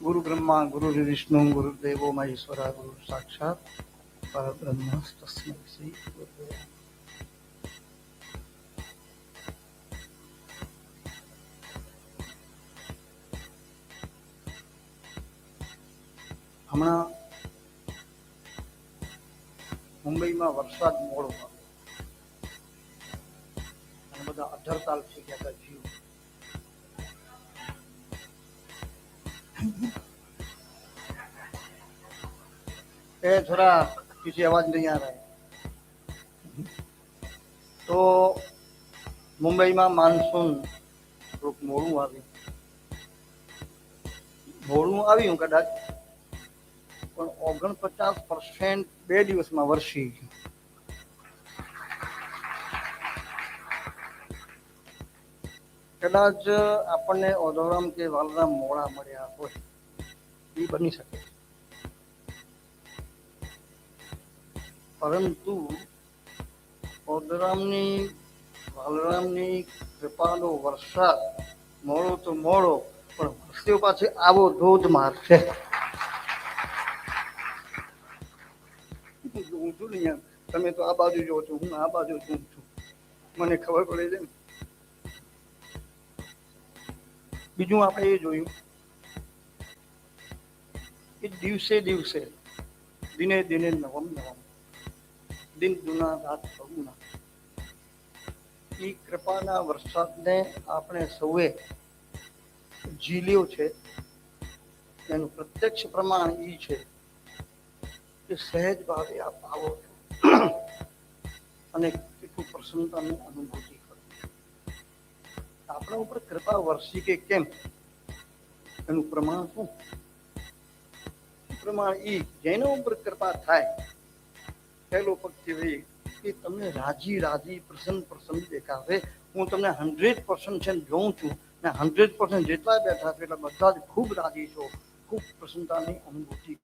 गुरु ब्रह्मा गुरु विष्णु गुरुदेवो महेश्वरा गुरु साक्षात परब्रह्म तस्मै श्री गुरुदेव। હમણાં મુંબઈમાં વરસાદ મોડો અને બધા અધરતાલ થઈ ગયા હતા જીવ. એ થોડા किसी आवाज नहीं आ रहा है. तो મુંબઈમાં માનસૂન થોડુંક મોડું આવ્યું કદાચ, પણ 49% 2 દિવસમાં વરસી ગયું. કદાચ આપણને ઓઢવરામ કે વાલરામ મોડા મળ્યા હોય એ બની શકે, પરંતુ ઓઢવરામની વાલરામની કૃપાનો વરસાદ મોડો તો મોડો, પણ વરસ્યો પાછી આવો ધોધમાર છે. હું છું ને, તમે તો આ બાજુ જો છો, હું આ બાજુ છું, મને ખબર પડે છે ને. બીજું આપણે એ જોયું કે દિવસે દિવસે દિને દિને નવમ દિન દુના રાત સગુના એ કૃપાના વરસાદને આપણે સૌએ ઝીલ્યો છે. એનું પ્રત્યક્ષ પ્રમાણ એ છે કે સહેજ ભાવે આપ આવો છો અને કેટલું પ્રસન્નતાની અનુભૂતિ કરો. આપણા ઉપર કૃપા વરસી કે કેમ એનું પ્રમાણ શું? પ્રમાણ ઈ જેના ઉપર કૃપા થાય પહેલો પક્ષી કે તમને રાજી પ્રસન્ન દેખાવે. હું તમને 100% છે જોઉં છું ને 100% જેટલા બેઠા છે એટલે બધા જ ખૂબ રાજી છો, ખૂબ પ્રસન્નતાની અનુભૂતિ.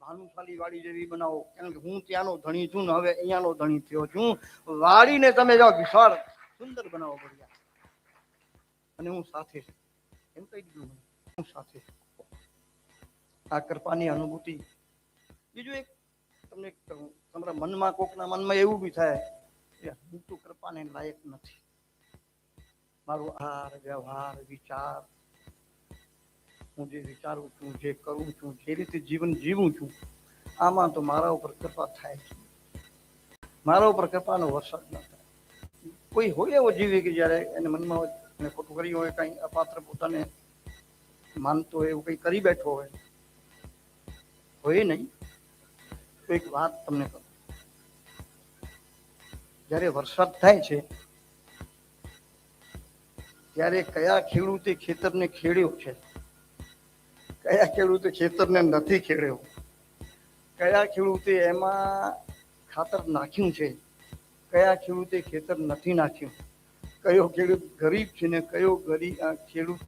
ભાનુશાલી વાડી જેવી બનાવો, કારણ કે હું ત્યાંનો ધણી છું ને હવે અહીંયાનો ધણી થયો છું. વાડીને તમે જાઓ વિશાળ સુંદર બનાવો પડ્યા, અને હું સાથે એમ કહી દીધું, હું સાથે આ કૃપાની અનુભૂતિ. બીજું એક તમને કહું, તમારા મનમાં કોકના મનમાં એવું બી થાય કે હું તો કૃપાને લાયક નથી, મારો આહાર વ્યવહાર વિચાર, હું જે વિચારું છું, જે કરું છું, જે રીતે જીવન જીવું છું, આમાં તો મારા ઉપર કૃપા થાય છે, મારા ઉપર કૃપાનો વરસાદ ન થાય. કોઈ હોય એવો જીવી કે જયારે એને મનમાં હોય એને ખોટું કર્યું હોય, કઈ અપાત્ર પોતાને માનતો હોય, એવું કઈ કરી બેઠો હોય નહીં. તો એક વાત તમને કહું, જયારે વરસાદ થાય છે ત્યારે કયા ખેડૂતે ખેતરને ખેડ્યો છે, કયા ખેડૂતે ખેતરને નથી ખેડ્યો, કયા ખેડૂતે એમાં ખાતર નાખ્યું છે, કયા ખેડૂતે ખેતર નથી નાખ્યું, કયો ખેડૂત ગરીબ છે ને કયો ખેડૂત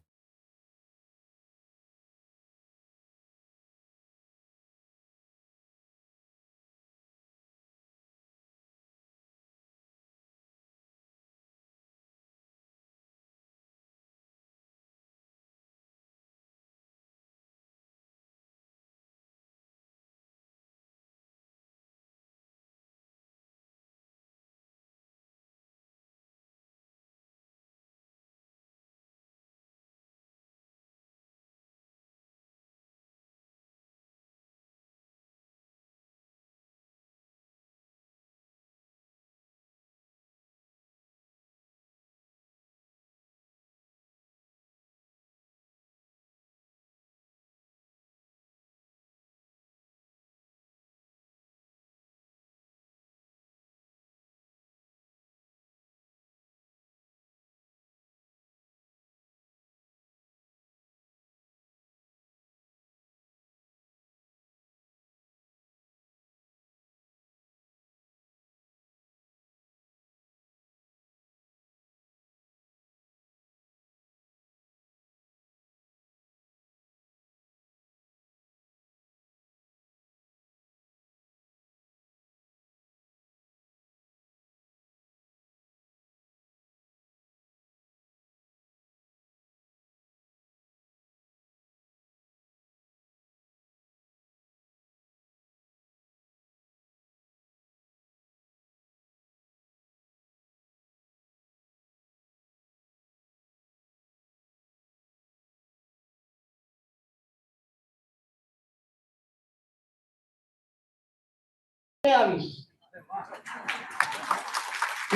આવીશ.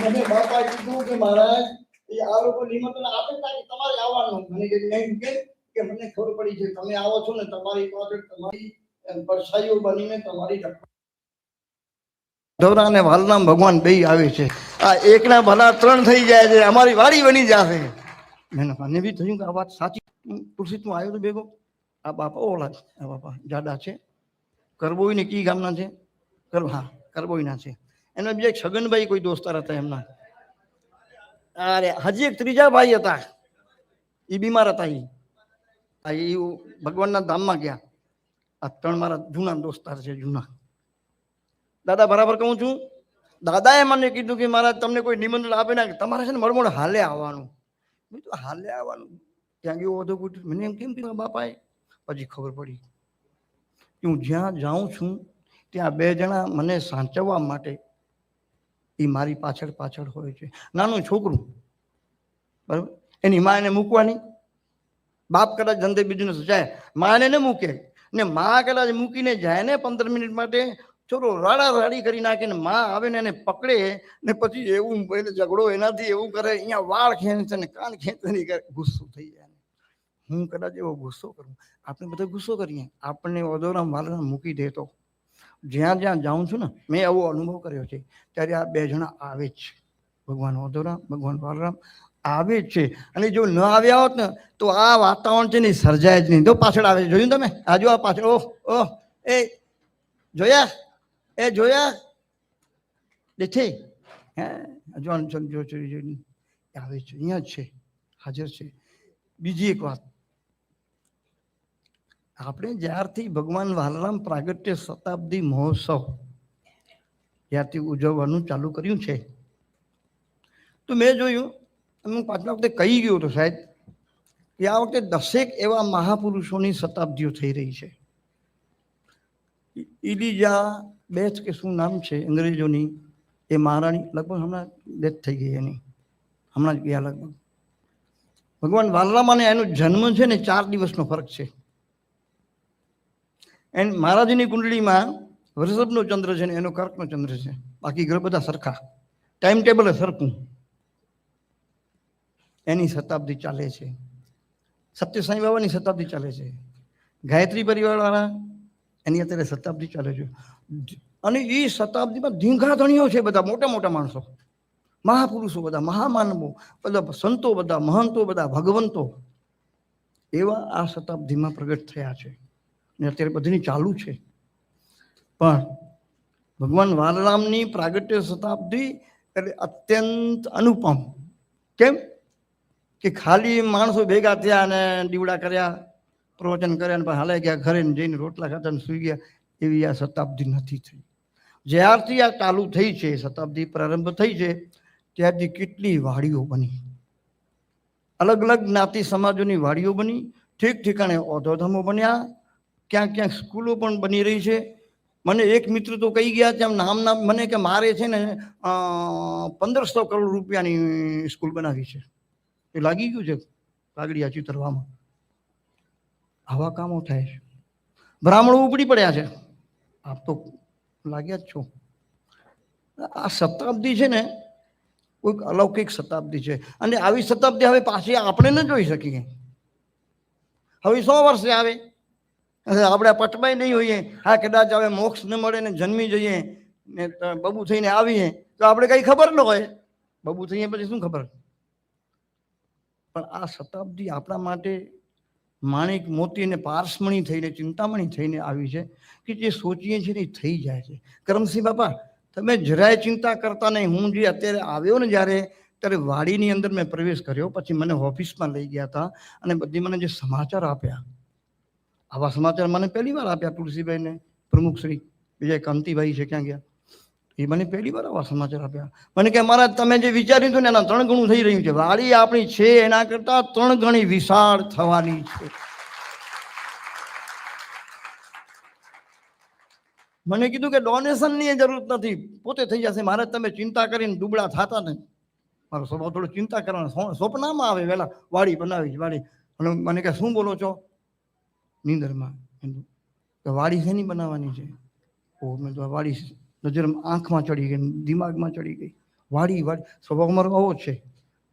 મને બાપા કીધું કે મહારાજ એ આ લોકો નિમંત્રણ આપે તારી તમારે આવવાનું. મને કે મને ખબર પડી છે તમે આવો છો ને તમારી પાસે તમારી પરછાઈઓ બનીને તમારી ઢોરા અને વાલરામ ભગવાન બે આવે છે. આ એકના ભલા ત્રણ થઈ જાય છે, અમારી વાડી બની જશે. મને બી થયું કે આ વાત સાચી. તુલસી તું આવ્યો તો ભેગો? આ બાપા ઓળા આ બાપા જાડા છે, કરબોઈ ને કી ગામના છે? હા કરબોઈના છે. એના બીજા છગનભાઈ કોઈ દોસ્તાર હતા એમના. અરે હજી એક ત્રીજા ભાઈ હતા, એ બીમાર હતા. એ ભગવાનના ધામમાં ગયા. આ ત્રણ મારા જૂના દોસ્તાર છે, જૂના. દાદા બરાબર કહું છું. દાદાએ મને કીધું કે મારા તમને કોઈ નિમંત્રણ આપે ને તમારે છે ને મળમોડ હાલે આવવાનું. હાલે આવવાનું ત્યાં ગયો વધુ પૂછ્યું મને એમ કેમ કીધું બાપાએ. પછી ખબર પડી કે હું જ્યાં જાઉં છું ત્યાં બે જણા મને સાચવવા માટે એ મારી પાછળ પાછળ હોય છે. નાનું છોકરું બરાબર, એની મા એને મૂકવાની. બાપ કદાચ ધંધે બિઝનેસ જાય, મા એને ન મૂકે ને મા કદાચ મૂકીને જાય ને 15 મિનિટ માટે, ચોરો રાડા રાડી કરી નાખે ને મા આવે ને એને પકડે ને પછી એવું ઝઘડો એનાથી એવું કરે, અહીંયા વાળ ખેંચે ને કાન ખેંચે નહીં કરે, ગુસ્સો થઈ જાય. હું કદાચ એવો ગુસ્સો કરું, આપણે બધા ગુસ્સો કરીએ, આપણને ઓદોરામ વાલરામ મૂકી દેતો. જ્યાં જ્યાં જાઉં છું ને મેં એવો અનુભવ કર્યો છે ત્યારે આ બે જણા આવે જ છે. ભગવાન ઓદોરામ ભગવાન વાલરામ આવે જ છે. અને જો ન આવ્યા હોત ને તો આ વાતાવરણ છે ને સર્જાય જ નહીં. તો પાછળ આવે છે, જોયું તમે? આ જો આ પાછળ, ઓહ એ જોયા, એ જોયા દેખે હે જો આવે છે, અહીંયા જ છે, હાજર છે. બીજી એક વાત, આપણે જ્યારથી ભગવાન વાલરામ પ્રાગટ્ય શતાબ્દી મહોત્સવ ત્યારથી ઉજવવાનું ચાલુ કર્યું છે તો મેં જોયું, હું પાછલા વખતે કહી ગયો હતો સાહેબ કે આ વખતે 10 એવા મહાપુરુષોની શતાબ્દીઓ થઈ રહી છે. ઇલિજા બેથ કે શું નામ છે અંગ્રેજોની, એ મહારાણી લગભગ હમણાં ડેથ થઈ ગઈ એની, હમણાં જ ગયા લગભગ. ભગવાન વાલરામ અને એનો જન્મ છે ને 4 દિવસનો ફરક છે. એન્ડ મહારાજની કુંડળીમાં વૃષભનો ચંદ્ર છે ને એનો કર્કનો ચંદ્ર છે, બાકી ગ્રહ બધા સરખા, ટાઈમ ટેબલ સરખું. એની શતાબ્દી ચાલે છે. સત્ય સાંઈ બાબાની શતાબ્દી ચાલે છે. ગાયત્રી પરિવારવાળા એની અત્યારે શતાબ્દી ચાલે છે. અને એ શતાબ્દીમાં ધીંગાધણીઓ છે, બધા મોટા મોટા માણસો, મહાપુરુષો, બધા મહામાનવો, બધા સંતો, બધા મહંતો, બધા ભગવંતો એવા આ શતાબ્દીમાં પ્રગટ થયા છે. ને અત્યારે બધીની ચાલુ છે. પણ ભગવાન વાલરામની પ્રાગટ્ય શતાબ્દી એટલે અત્યંત અનુપમ. કેમ કે ખાલી માણસો ભેગા થયા અને દીવડા કર્યા, પ્રવચન કર્યા અને હાલે ગયા ઘરે જઈને રોટલા ખાતા સુઈ ગયા, એવી આ શતાબ્દી નથી થઈ. જ્યારથી આ ચાલુ થઈ છે, શતાબ્દી પ્રારંભ થઈ છે, ત્યારથી કેટલી વાડીઓ બની, અલગ અલગ જ્ઞાતિ સમાજોની વાડીઓ બની, ઠીક ઠીકાણે ઓધોધમો બન્યા, ક્યાંક ક્યાંક સ્કૂલો પણ બની રહી છે. મને એક મિત્ર તો કહી ગયા છે, નામ મને કે મારે છે ને 1500 કરોડ રૂપિયાની સ્કૂલ બનાવી છે. એ લાગી ગયું છે કાગડિયા ચિતરવામાં. આવા કામો થાય છે. બ્રાહ્મણો ઉપડી પડ્યા છે, આપ તો લાગ્યા જ છો. આ શતાબ્દી છે ને કોઈક અલૌકિક શતાબ્દી છે. અને આવી શતાબ્દી હવે પાછી આપણે ન જોઈ શકીએ. હવે 100 વર્ષે આવે, આપણે પટમાય નહીં હોઈએ, હા કદાચ હવે મોક્ષ ન મળે ને જન્મી જઈએ ને બબુ થઈને આવીએ તો આપણે કઈ ખબર ન હોય, બબુ થઈએ પછી શું ખબર. પણ આ શતાબ્દી આપણા માટે માણિક મોતી અને પારસમણી થઈને, ચિંતામણી થઈને આવી છે કે જે સોચીએ છીએ ને થઈ જાય છે. કરમસિંહ બાપા તમે જરાય ચિંતા કરતા નહીં. હું જે અત્યારે આવ્યો ને ત્યારે વાડીની અંદર મેં પ્રવેશ કર્યો, પછી મને ઓફિસમાં લઈ ગયા હતા અને બધી મને જે સમાચાર આપ્યા, આવા સમાચાર મને પહેલી વાર આપ્યા. તુલસીભાઈને પ્રમુખ શ્રી વિજય કાંતિભાઈ છે, ક્યાં ગયા, એ મને પહેલી વાર આવા સમાચાર આપ્યા. મને કે મહારાજ તમે જે વિચાર્યું હતું ને એના 3 ગણું થઈ રહ્યું છે. વાડી આપણી છે એના કરતા 3 ગણી વિશાળ થવાની છે. મને કીધું કે ડોનેશનની જરૂર નથી, પોતે થઈ જશે. મહારાજ તમે ચિંતા કરીને દુબળા થતા નહીં. મારો સ્વભાવ થોડો ચિંતા કરવાનો, સ્વપ્નમાં આવે વહેલા વાડી બનાવી વાડી. અને મને કે શું બોલો છો નીંદરમાં? વાડી શેની બનાવવાની છે? ઓ મેં તો વાડી નજર આંખમાં ચડી ગઈ, દિમાગમાં ચડી ગઈ. વાડી વાડી સ્વભાવ અમારો આવો જ છે,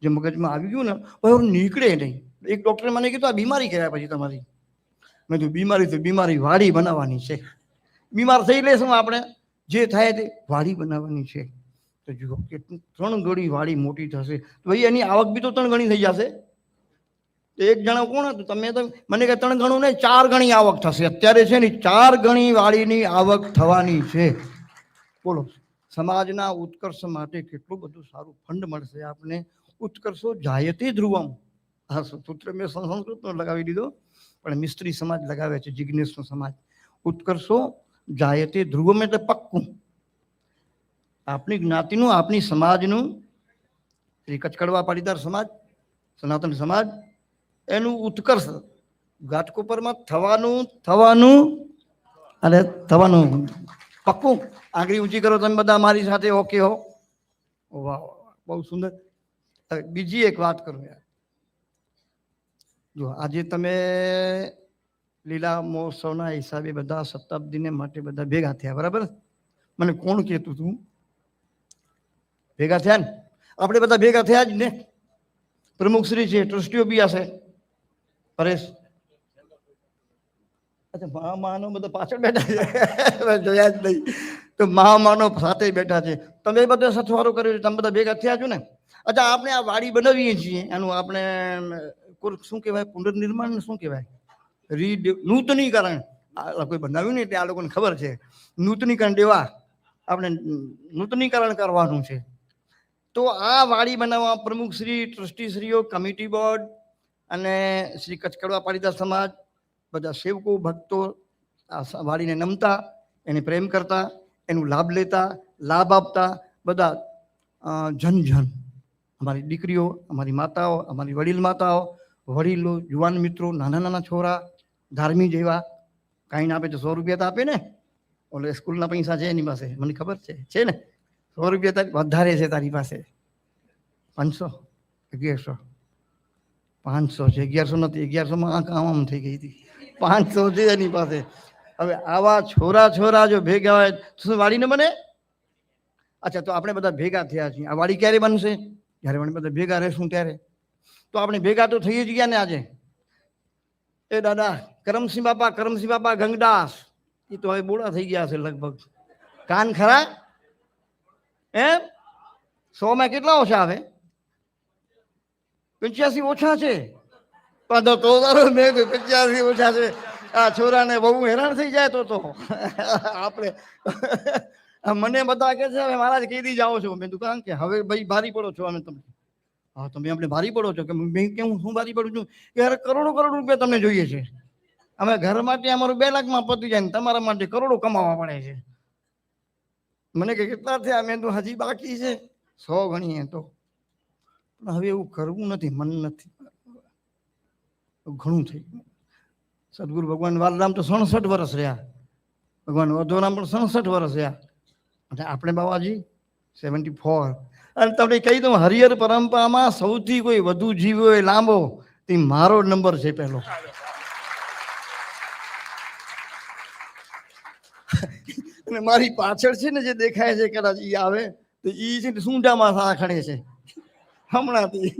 જે મગજમાં આવી ગયું ને હવે નીકળે નહીં. એક ડૉક્ટરે મને કીધું આ બીમારી કહેવાય પછી તમારી. મેં કીધું બીમારી તો બીમારી વાડી બનાવવાની છે. બીમાર થઈ લેશું આપણે, જે થાય તે વાડી બનાવવાની છે. તો જુઓ કે 3 ગણી વાડી મોટી થશે તો ભાઈ એની આવક બી તો 3 ગણી થઈ જશે. તો એક જણા કોણ હતું, તમે તો મને કે 3 ગણું નહીં 4 ગણી આવક થશે. અત્યારે છે ને 4 ગણી વાડીની આવક થવાની છે. બોલો, સમાજના ઉત્કર્ષ માટે કેટલું બધું સારું ફંડ મળશે આપને. ઉત્કર્ષો જાયતે ધ્રુવમ. હા, સૂત્ર મેં સંસ્કૃતનો લગાવી દીધો, પણ મિસ્ત્રી સમાજ લગાવે છે, જિજ્ઞેસનો સમાજ. ઉત્કર્ષો જાયતે ધ્રુવમ એટલે પક્કું. આપણી જ્ઞાતિનું, આપણી સમાજનું, શ્રી કચકડવા પાટીદાર સમાજ, સનાતન સમાજ, એનું ઉત્કર્ષ ઘાટકોપરમાં થવાનું અને થવાનું પક્કું. આંગળી ઊંચી કરો તમે બધા મારી સાથે, ઓકે હો? વાહ, બહુ સુંદર. હવે બીજી એક વાત કરું યાર. જો આજે તમે લીલા મહોત્સવના હિસાબે બધા શતાબ્દીને માટે બધા ભેગા થયા, બરાબર? મને કોણ કહેતું હતું ભેગા થયા ને? આપણે બધા ભેગા થયા જ ને. પ્રમુખશ્રી છે, ટ્રસ્ટીઓ બી હશે. પરેશ, અચ્છા, મહામાનો બધા પાછળ બેઠા છે, જોયા જ નહીં. તો મહામાનો સાથે બેઠા છે. તમે બધા સથવારો કર્યો છે, તમે બધા ભેગા થયા છો ને. અચ્છા, આપણે આ વાડી બનાવીએ છીએ, એનું આપણે શું કહેવાય, પુનર્નિર્માણ શું કહેવાય, નૂતનીકરણ. આ કોઈ બનાવ્યું નહીં એટલે આ લોકોને ખબર છે. નૂતનીકરણ દેવા આપણે નૂતનીકરણ કરવાનું છે. તો આ વાડી બનાવવા પ્રમુખશ્રી, ટ્રસ્ટીશ્રીઓ, કમિટી બોર્ડ અને શ્રી કચકડવા પાટીદાર સમાજ, બધા સેવકો, ભક્તો આ વાડીને નમતા, એને પ્રેમ કરતા, એનું લાભ લેતા, લાભ આપતા બધા જન અમારી દીકરીઓ, અમારી માતાઓ, અમારી વડીલ માતાઓ, વડીલો, યુવાન મિત્રો, નાના નાના છોરા, ધાર્મી જેવા. કાંઈ ના આપે તો 100 રૂપિયા તો આપે ને. ઓલે સ્કૂલના પૈસા છે એની પાસે, મને ખબર છે ને. 100 રૂપિયા વધારે છે તારી પાસે. 500, 1100, 500 છે, 1100 નથી. 1100માં આમ થઈ ગઈ હતી. 500 છે એની પાસે. હવે આવા છોરા જો ભેગા હોય તો શું વાડી ન બને? અચ્છા, તો આપણે બધા ભેગા થયા છીએ. આ વાડી ક્યારે બનશે? જ્યારે આપણે બધા ભેગા રહેશું ત્યારે. તો આપણે ભેગા તો થઈ જ ગયા ને આજે. એ દાદા કરમસિંહ બાપા ગંગદાસ, એ તો હવે બોળા થઈ ગયા છે લગભગ. કાન ખરા? એમ 100માં કેટલા ઓછા આવે? 85 ઓછા છે. તો મેં 85 ઓછા છે. આ છોરાને બહુ હેરાન થઈ જાય તો આપણે. મને બધા કે છે હવે મહારાજ કીધી જાઓ છો. મેં દુકાન કે હવે ભાઈ ભારી પડો છો અમે તમે. હા, તમે આપણે ભારી પડો છો કે મેં કેમ હું ભારી પડું છું? યાર કરોડો રૂપિયા તમને જોઈએ છે. અમે ઘર માટે અમારું 2 લાખમાં પતી જાય ને તમારા માટે કરોડો કમાવા પડે છે. મને કે કેટલા થયા? મેં તો હજી બાકી છે 100 ગણીએ તો. હવે એવું કરવું નથી, મન નથી, ઘણું થઈ ગયું. સદગુરુ ભગવાન વાલરામ તો 67 વર્ષ રહ્યા. ભગવાન વધોરામ પણ 67 વર્ષ રહ્યા. અને આપણે બાબાજી 74. અને તમને કહી દઉં, હરિહર પરંપરામાં સૌથી કોઈ વધુ જીવ હોય લાંબો, તે મારો નંબર છે પહેલો. અને મારી પાછળ છે ને જે દેખાય છે, કદાચ ઈ આવે તો ઈ છે ને સૂંઢામાં સારા ખડે છે હમણાંથી.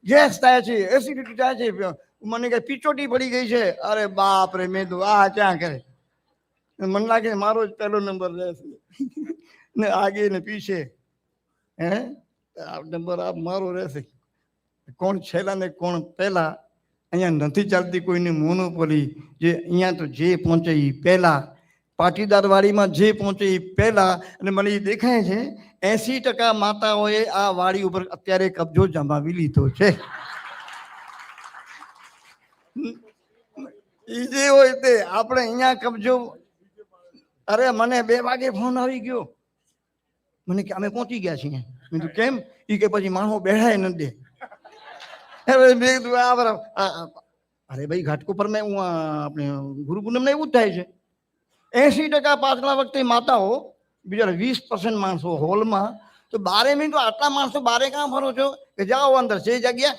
ગેસ થાય છે, એસિડિટી થાય છે, મને કઈ પીચોટી પડી ગઈ છે. અરે બાપ રે, મેં તો આ ક્યાં કરે. મને લાગે મારો જ પહેલો નંબર રહેશે ને આગે ને પીછે. નંબર આ મારો રહેશે. કોણ છેલ્લા ને કોણ પહેલા, અહીંયા નથી ચાલતી કોઈની મોનોપોલી. જે અહીંયા તો જે પહોંચે એ પહેલા, પાટીદાર વાડીમાં જે પહોંચે એ પહેલા. અને મને એ દેખાય છે 80% માતાઓએ આ વાડી ઉપર અત્યારે કબજો જમાવી લીધો છે. એ જે હોય તે આપણે અહીંયા કબજો. અરે મને 2 વાગે ફોન આવી ગયો, મને કે અમે પહોંચી ગયા છીએ. મેં કીધું કેમ? એ કે પછી માણસો બેઠાય નથી દે. અરે ભાઈ ઘાટકોપર મેં હું આપણે ગુરુ પૂનમ એવું જ થાય છે. 80% પાછલા વખતે માતાઓ, બીજા 20% માણસો હોલમાં. તો 12 મિનિટ આટલા માણસો બારે કાં ફરો છો? કે જાઓ અંદર છે જગ્યા.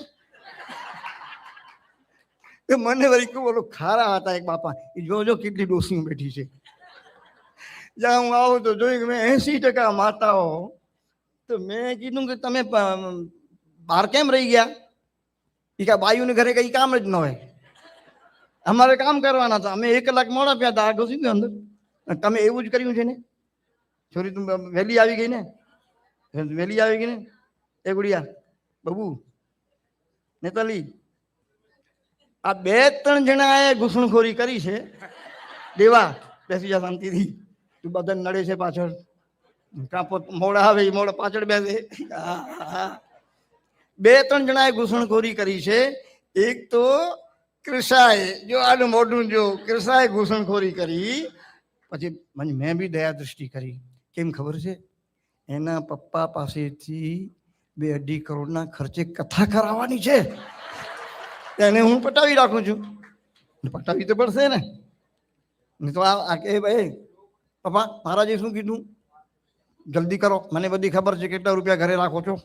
મને વળી બોલો ખારા હતા એક બાપા, એ જોજો કેટલી ડોસી બેઠી છે. જ્યાં હું આવું તો જોયું કે મેં 80% માતાઓ. તો મેં કીધું કે તમે બહાર કેમ રહી ગયા? એ કે બાયુને ઘરે કઈ કામ જ ન હોય, અમારે કામ કરવાના હતા, અમે 1 કલાક મોડા પ્યા હતા, આ ઘુસી ગયો અંદર. તમે એવું જ કર્યું છે ને? છોરી તું વહેલી આવી ગઈ ને, વહેલી આવી ગઈ ને. એ ગુડિયા બબુ નેતાલી, આ 2-3 જણાએ ઘૂસણખોરી કરી છે. દેવા બેસી જા શાંતિથી, તું બધા નડે છે પાછળ. કાપો મોડા આવે મોડા પાછળ બેસે. 2-3 જણાએ ઘૂસણખોરી કરી છે. એક તો કૃષાએ, જો આનું મોઢું જો, કૃષાએ ઘૂસણખોરી કરી. પછી મેં બી દયા દૃષ્ટિ કરી. કેમ ખબર છે? એના પપ્પા પાસેથી 2-2.5 કરોડના ખર્ચે કથા કરાવવાની છે. એને હું પટાવી રાખું છું. પટાવી તો પડશે ને. તો આ કે ભાઈ પપ્પા મહારાજે શું કીધું? જલ્દી કરો, મને બધી ખબર છે, કેટલા રૂપિયા ઘરે રાખો છો.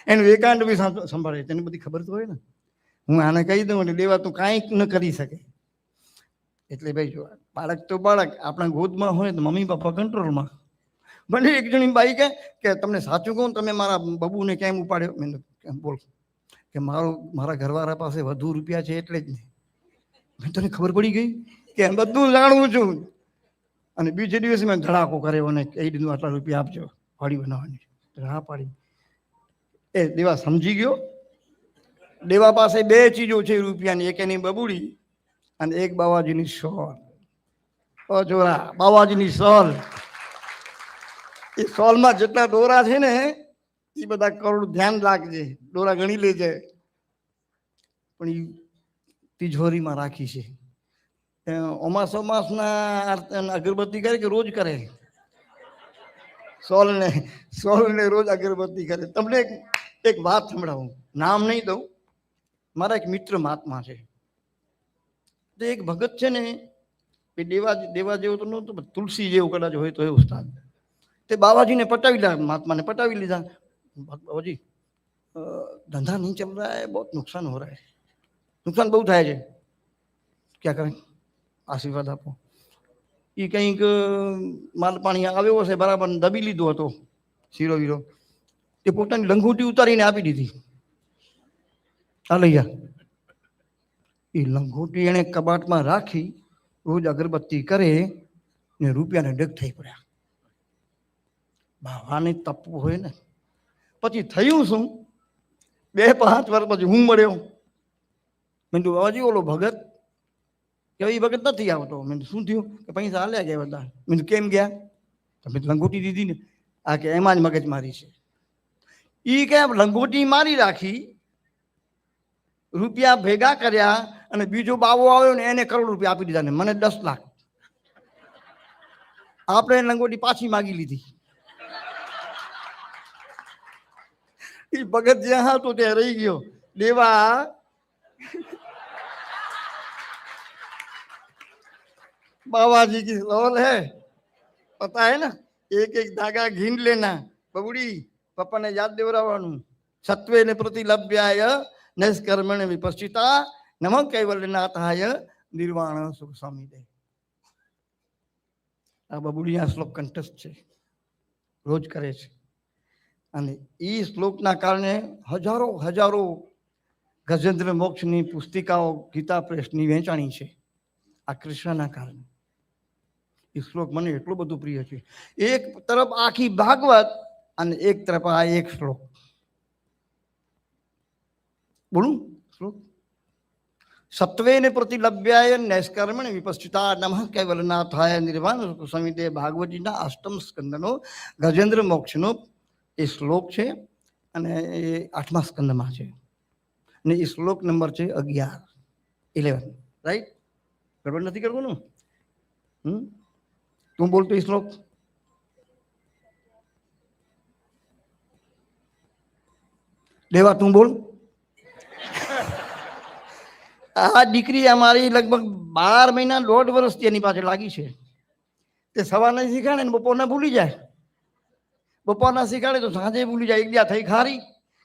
એનું એકાંત બી સંભાળે, તેને બધી ખબર તો હોય ને. હું આને કહી દઉં એટલે દેવા તું કાંઈક ન કરી શકે. એટલે ભાઈ જો બાળક તો બાળક આપણા ગોદમાં હોય તો મમ્મી પપ્પા કંટ્રોલમાં. ભલે એક જણી બાઈ કે તમને સાચું કહું, તમે મારા બબુને કેમ ઉપાડ્યો? મેં કેમ બોલ કે મારા ઘરવાળા પાસે વધુ રૂપિયા છે એટલે જ નહીં. મેં તને ખબર પડી ગઈ કે બધું જાણું છું. અને બીજે દિવસે મેં ધડાકો કર્યો અને કહી દીધું આટલા રૂપિયા આપજો, વાડી બનાવવાની. હા પાડી. એ દેવા સમજી ગયો. દેવા પાસે 2 ચીજો છે રૂપિયાની, એક એની બબુડી અને એક બાવાજીની સોલ. જોરા બાવાજીની સોલ. એ સોલમાં જેટલા દોરા છે ને એ બધા કરોડ. ધ્યાન રાખજે, દોરા ગણી લેજે. પણ એ તિજોરીમાં રાખી છે. અમાસના અગરબત્તી કરે કે રોજ કરે? સોલને રોજ અગરબત્તી કરે. તમને એક વાત સંભળાવું, નામ નહીં દઉં. મારા એક મિત્ર મહાત્મા છે. તો એક ભગત છે ને, એ દેવા જેવો તો નહોતો, તુલસી જેવું કદાચ હોય તો એ ઉસ્તાદ. તે બાવાજીને પટાવી લીધા, મહાત્માને પટાવી લીધા. બાબાજી ધંધા નહીં ચલ રહા હૈ, બહુ નુકસાન હો રહા હૈ. નુકસાન બહુ થાય છે. ક્યાં કરે? આશીર્વાદ આપો. એ કંઈક માલ પાણી આવ્યો હશે, બરાબર દબી લીધો હતો શીરો વીરો. તે પોતાની લંગોટી ઉતારીને આપી દીધી. આ લઈ જા. એ લંગોટી એને કબાટમાં રાખી, રોજ અગરબત્તી કરે ને રૂપિયાને ડગ થઈ પડ્યા. બાવાને તપવું હોય ને. પછી થયું શું? 2-5 વર્ષ પછી હું મળ્યો. મેં કીધું બાબાજી ઓલો ભગત કે એ ભગત નથી આવતો. મેં શું થયું? કે પૈસા હાલ્યા ગયા બધા. મેં કેમ ગયા? તમે લંગોટી દીધી ને. આ કે એમાં જ મગજ મારી છે. એ કે લંગોટી મારી રાખી, રૂપિયા ભેગા કર્યા અને બીજો બાવો આવ્યો ને એને કરોડ રૂપિયા આપી દીધા ને મને 10 લાખ. આપણે લંગોટી પાછી માગી લીધી. એ ભગત જ્યાં હતો ત્યાં રહી ગયો. દેવા बाबाजी की सोल है, पता है ना? एक एक धागा घीन लेना. बबुड़ी पप्पा ने याद देवरावानु. सत्वे ने प्रतिलभ्याय नैष्कर्मण विपश्चिता नमः कैवल्यनाथाय निर्वाण सुख स्वामी दे. આ બબુડી આ શ્લોક કંઠસ્થ છે, રોજ કરે છે. અને એ શ્લોકના કારણે હજારો ગજેન્દ્ર મોક્ષની પુસ્તિકાઓ ગીતા પ્રેસની વેચાણી છે. આ કૃષ્ણના કારણે. એ શ્લોક મને એટલું બધું પ્રિય છે. એક તરફ આખી ભાગવત અને એક તરફ આ એક શ્લોક. બોલું શ્લોક? સત્વેને પ્રતિલભ્યાય નૈષ્કર્મણ વિપશ્ચિતા નમઃ કૈવલ્યનાથાય નિર્વાણ સમિતે. ભાગવતજીના 8મ સ્કંદનો ગજેન્દ્ર મોક્ષનો એ શ્લોક છે અને એ 8મા સ્કંદમાં છે. અને એ શ્લોક નંબર છે 11. રાઈટ? ગડબડ નથી કરવું ને? તું બોલતો એ શ્લોક. દેવા તું બોલ. આ દીકરી અમારી લગભગ 12 મહિના 1.5 વર્ષથી એની પાછળ લાગી છે. તે સવારના શીખાડે ને બપોરના ભૂલી જાય. બપોરના શીખાડે તો સાંજે ભૂલી જાય. એક દી થઈ ખારી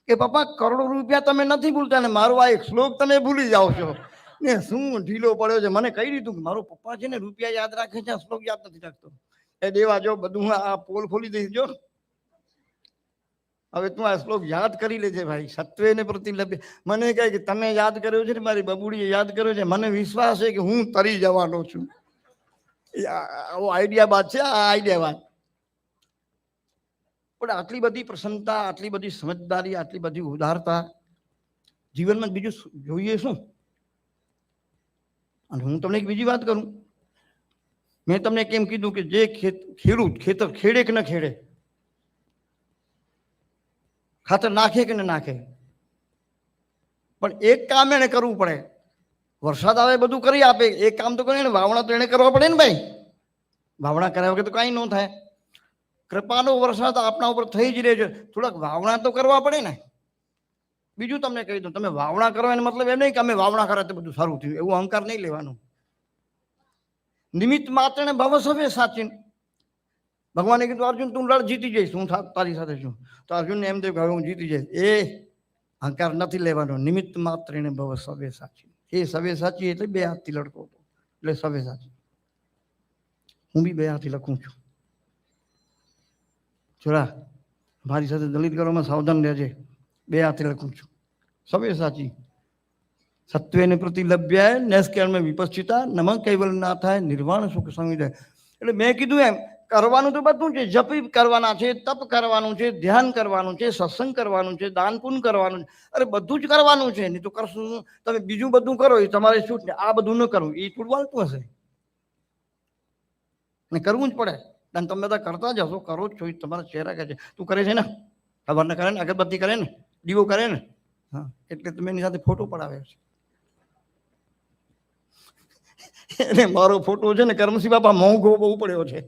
કે પપ્પા કરોડો રૂપિયા તમે નથી ભૂલતા ને મારો આ એક શ્લોક તમે ભૂલી જાઓ છો ને. શું ઢીલો પડ્યો છે. મને કહી દીધું કે મારો પપ્પા છે ને રૂપિયા યાદ રાખે છે, શ્લોક યાદ નથી રાખતો. એ દેવા જો બધું આ પોલ ખોલી દઈશ જો. હવે તું આ શ્લોક યાદ કરી લેજે ભાઈ. સત્વે ને પ્રતિલભ્ય. મને કહે કે તમે યાદ કર્યો છે ને મારી બબુડીએ યાદ કર્યો છે, મને વિશ્વાસ છે કે હું તરી જવાનો છું. આવો આઈડિયા બાદ છે આ આઈડિયા બાદ. પણ આટલી બધી પ્રસન્નતા, આટલી બધી સમજદારી, આટલી બધી ઉદારતા જીવનમાં બીજું જોઈએ શું? અને હું તમને એક બીજી વાત કરું. મેં તમને કેમ કીધું કે જે ખેડૂત ખેતર ખેડે કે ન ખેડે, ખાતર નાખે કે ન નાખે, પણ એક કામ એને કરવું પડે. વરસાદ આવે બધું કરી આપે, એક કામ તો કરે ને, વાવણા તો એને કરવા પડે ને ભાઈ. વાવણા કર્યા વગર તો કાંઈ ન થાય. કૃપાનો વરસાદ આપણા ઉપર થઈ જ રહે છે, થોડાક વાવણા તો કરવા પડે ને. બીજું તમને કહી દઉં, તમે વાવણા કરો એનો મતલબ એમ નહીં કે અમે વાવણા કરે તો બધું સારું થયું, એવું અહંકાર નહીં લેવાનું. નિમિત્ત માત્ર ને ભવ સવે સાચીન. ભગવાને કીધું અર્જુન તું લડ, જીતી જઈશ, હું તારી સાથે છું. તો અર્જુનને એમ થયું કે હવે હું જીતી જઈશ. એ અહંકાર નથી લેવાનો. નિમિત્ત માત્ર ને ભવ સવે સાચી. એ સવે સાચી એટલે બે હાથથી લડતો હતો, એટલે સવે સાચી. હું બી બે હાથથી લખું છું. જોરા મારી સાથે દલિત કરવામાં સાવધાન રહેજે. બે હાથે લખું છું, સવે સાચી. સત્વેને પ્રતિલભ્યાય નૈષ્કર્મ્ય વિપશ્ચિતા નમઃ કૈવલ્યનાથાય નિર્વાણ સુખ સંવિદાય. એટલે મેં કીધું એમ કરવાનું તો બધું છે. જપ કરવાના છે, તપ કરવાનું છે, ધ્યાન કરવાનું છે, સત્સંગ કરવાનું છે, દાન પુણ્ય કરવાનું છે. અરે બધું જ કરવાનું છે. નહીં તો કરશું તમે બીજું બધું કરો એ તમારે છૂટ ને. આ બધું ન કરવું એ થોડું વાલતું હશે ને કરવું જ પડે. અને તમે બધા કરતા જશો, કરો જ છો. તમારા ચહેરા કહે છે તું કરે છે ને, ખબર ન કરે ને, અગરબત્તી કરે ને, દીવો કરે ને, હા એટલે તમે એની સાથે ફોટો પડાવ્યો છે. એને મારો ફોટો છે ને કરમસિંહ બાપા મોંઘો બહુ પડ્યો છે.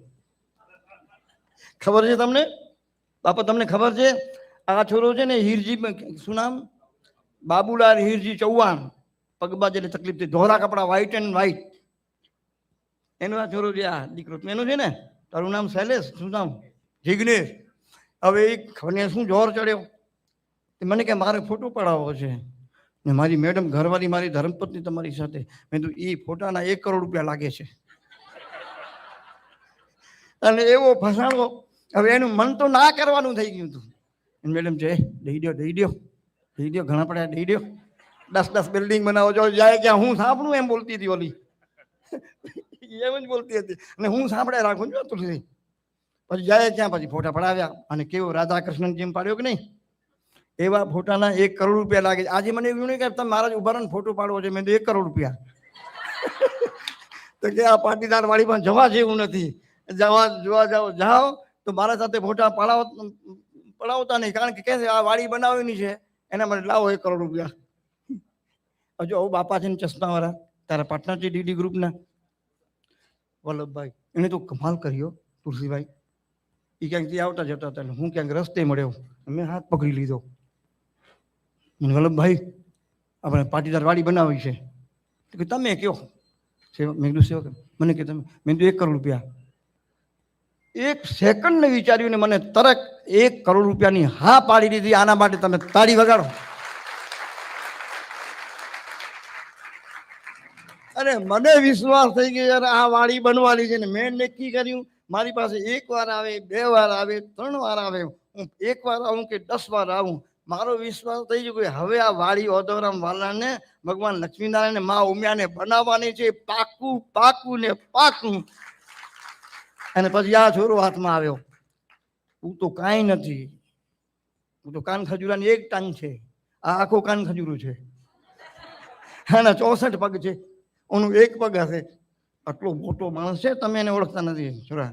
ખબર છે તમને બાપા? તમને ખબર છે આ છોરો છે ને હીરજી, શું નામ, બાબુલાલ હીરજી ચૌહાણ, પગમાં જેને તકલીફ થઈ, ધોરા કપડા, વ્હાઈટ એન્ડ વ્હાઈટ, એનો આ છોરો છે. આ દીકરો એનો છે ને. તારું નામ શૈલેષ, શું નામ? જિગ્નેશ. હવે એ ખબર શું જોર ચડ્યો, મને કે મારે ફોટો પડાવવો છે ને મારી મેડમ ઘરવાળી મારી ધર્મપત્ની તમારી સાથે. મેં તો એ ફોટાના 1 કરોડ રૂપિયા લાગે છે. અને એવો ફસાણો. હવે એનું મન તો ના કરવાનું થઈ ગયું હતું. મેડમ છે દઈ દો, દઈ દો, દઈ દો, ઘણા પડ્યા, દઈ દો. 10 બિલ્ડિંગ બનાવો છો, જાય ક્યાં હું સાંભળું એમ બોલતી હતી ઓલી. એમ જ બોલતી હતી અને હું સાંભળે રાખું છું તુલસી. પછી જાય ત્યાં પછી ફોટા પડાવ્યા અને કેવો રાધા કૃષ્ણ જેમ પાડ્યો કે નહીં, એવા ફોટાના 1 કરોડ રૂપિયા લાગે છે. આજે મને એવું નહીં કે તમે મારા જ ઉભા ફોટો પાડવો છે, મેં તો 1 કરોડ રૂપિયા. તો કે આ પાટીદાર વાડીમાં જવા જેવું નથી. જોવા જાઓ તો મારા સાથે ફોટા પડાવતા નહીં, કારણ કે આ વાડી બનાવવાની છે એના માટે લાવો 1 કરોડ રૂપિયા. હજુ આવું બાપા છે ને ચશ્મા વાળા, તારા પાર્ટનર છે ડીડી ગ્રુપના વલ્લભભાઈ, એને તો કમાલ કર્યો તુલસીભાઈ. એ ક્યાંકથી આવતા જતા હતા, હું ક્યાંક રસ્તે મળ્યો, મેં હાથ પકડી લીધો. વલ્લભભાઈ આપણે પાટીદાર વાડી બનાવી છે. તો કે તમે કયો સેવક? મેં કીધું સેવક મને કે તમે, મેં કીધું 1 કરોડ રૂપિયા. 1 સેકન્ડ ને વિચાર્યું ને મને તરત 1 કરોડ રૂપિયાની હા પાડી દીધી. આના માટે તમે તાળી વગાડો. અરે મને વિશ્વાસ થઈ ગયો યાર આ વાડી બનવાની છે ને. મેં નક્કી કર્યું મારી પાસે 1 વાર આવે, 2 વાર આવે, 3 વાર આવે, હું 1 વાર આવું કે 10 વાર આવું, મારો વિશ્વાસ થઈ ગયો કે હવે આ વાડી ઓદોરામ વાલાને ભગવાન લક્ષ્મીનારાયણ મા ઉમિયાને બનાવવાની છે. પાકું પાકું ને પાકું. અને પછી આ છોરો હાથમાં આવ્યો. હું તો કાંઈ નથી, હું તો કાન ખજૂરાની 1 ટાંગ છે, આ આખો કાન ખજૂરો છે. આના 64 પગ છે, ઓનું 1 પગ હશે. આટલો મોટો માણસ છે, તમે એને ઓળખતા નથી. છોરા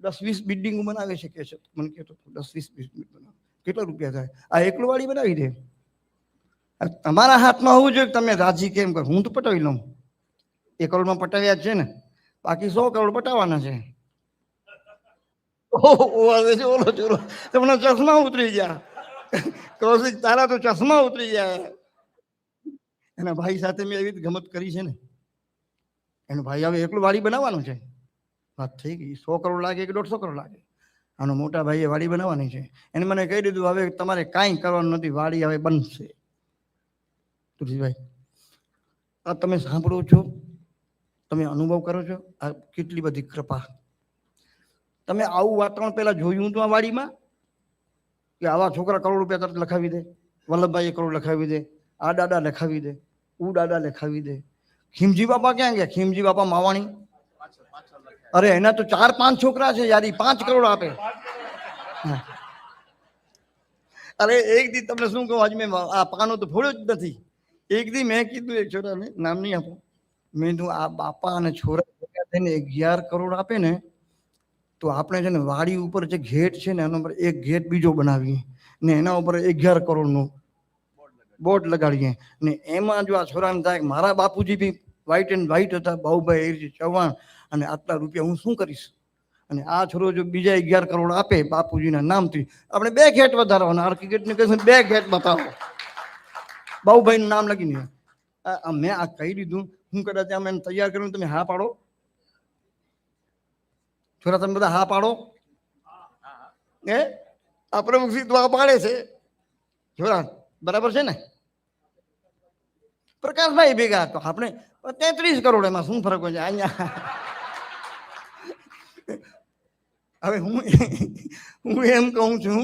10-20 બિલ્ડિંગ બનાવે છે કે છે, મને કહેતો 10-20 બિલ્ડિંગ બનાવે. કેટલા રૂપિયા થાય? આ એકલો વાળી બનાવી દે. તમારા હાથમાં હોવું જોઈએ, તમે રાજી કેમ કરો. હું તો પટાવી લઉં. 1 કરોડમાં પટાવ્યા જ છે ને, બાકી 100 કરોડ પટાવવાના છે. ઓલો ચોરો તમને ચશ્મા ઉતરી ગયા. કૌશિક તારા તો ચશ્મા ઉતરી ગયા. એના ભાઈ સાથે મેં એવી ગમત કરી છે ને. એનો ભાઈ હવે એકલું વાડી બનાવવાનું છે. વાત થઈ ગઈ. 100 કરોડ લાગે કે 150 કરોડ લાગે, આનો મોટા ભાઈએ વાડી બનાવવાની છે. એને મને કહી દીધું હવે તમારે કાંઈ કરવાનું નથી, વાડી હવે બનશે. તુલસીભાઈ આ તમે સાંભળો છો, તમે અનુભવ કરો છો, આ કેટલી બધી કૃપા. તમે આવું વાતાવરણ પેલા જોયું હતું આ વાડીમાં કે આવા છોકરા કરોડ રૂપિયા તરત લખાવી દે, વલ્લભભાઈ કરોડ લખાવી દે, આ દાદા લખાવી દે, ઉ દાદા લખાવી દે. ખીમજી બાપા ક્યાં ગયા? ખીમજી બાપા માવાણી, અરે એના તો 4-5 છોકરા છે યાર, 5 કરોડ આપે. અરે એક દી તમને શું કહું, આજ મેં આ પાનો તો ફોડ્યો જ નથી. એક દી મેં કીધું એક છોકરાને, નામ નહીં આપું, મેં કીધું આ બાપા અને છોરા ભેગા થઈને 11 કરોડ આપે ને તો આપણે છે ને વાડી ઉપર જે ગેટ છે ને એના ઉપર એક ગેટ બીજો બનાવીએ ને એના ઉપર 11 કરોડનું બોર્ડ લગાડીએ ને એમાં જો આ છોરાને થાય મારા બાપુજી બી વ્હાઈટ એન્ડ વ્હાઈટ હતા, બાહુભાઈ એરજી ચૌહાણ, અને આટલા રૂપિયા હું શું કરીશ? અને આ છોરો જો બીજા 11 કરોડ આપે બાપુજીના નામથી, આપણે 2 ગેટ વધારવાના, આર્કી ગેટને કહીશું 2 ગેટ બતાવો, બાહુભાઈનું નામ લખીને. મેં આ કહી દીધું, હું કદાચ આમ એને તૈયાર કર્યું, તમે હા પાડો છોરા, તમે બધા હા પાડો. આ પ્રમુખજી તો આ પાડે છે છોરા, બરાબર છે ને? પ્રકાશભાઈ ભેગા તો આપણે 33 કરોડ, એમાં શું ફરક હોય છે અહીંયા? હવે હું એમ કહું છું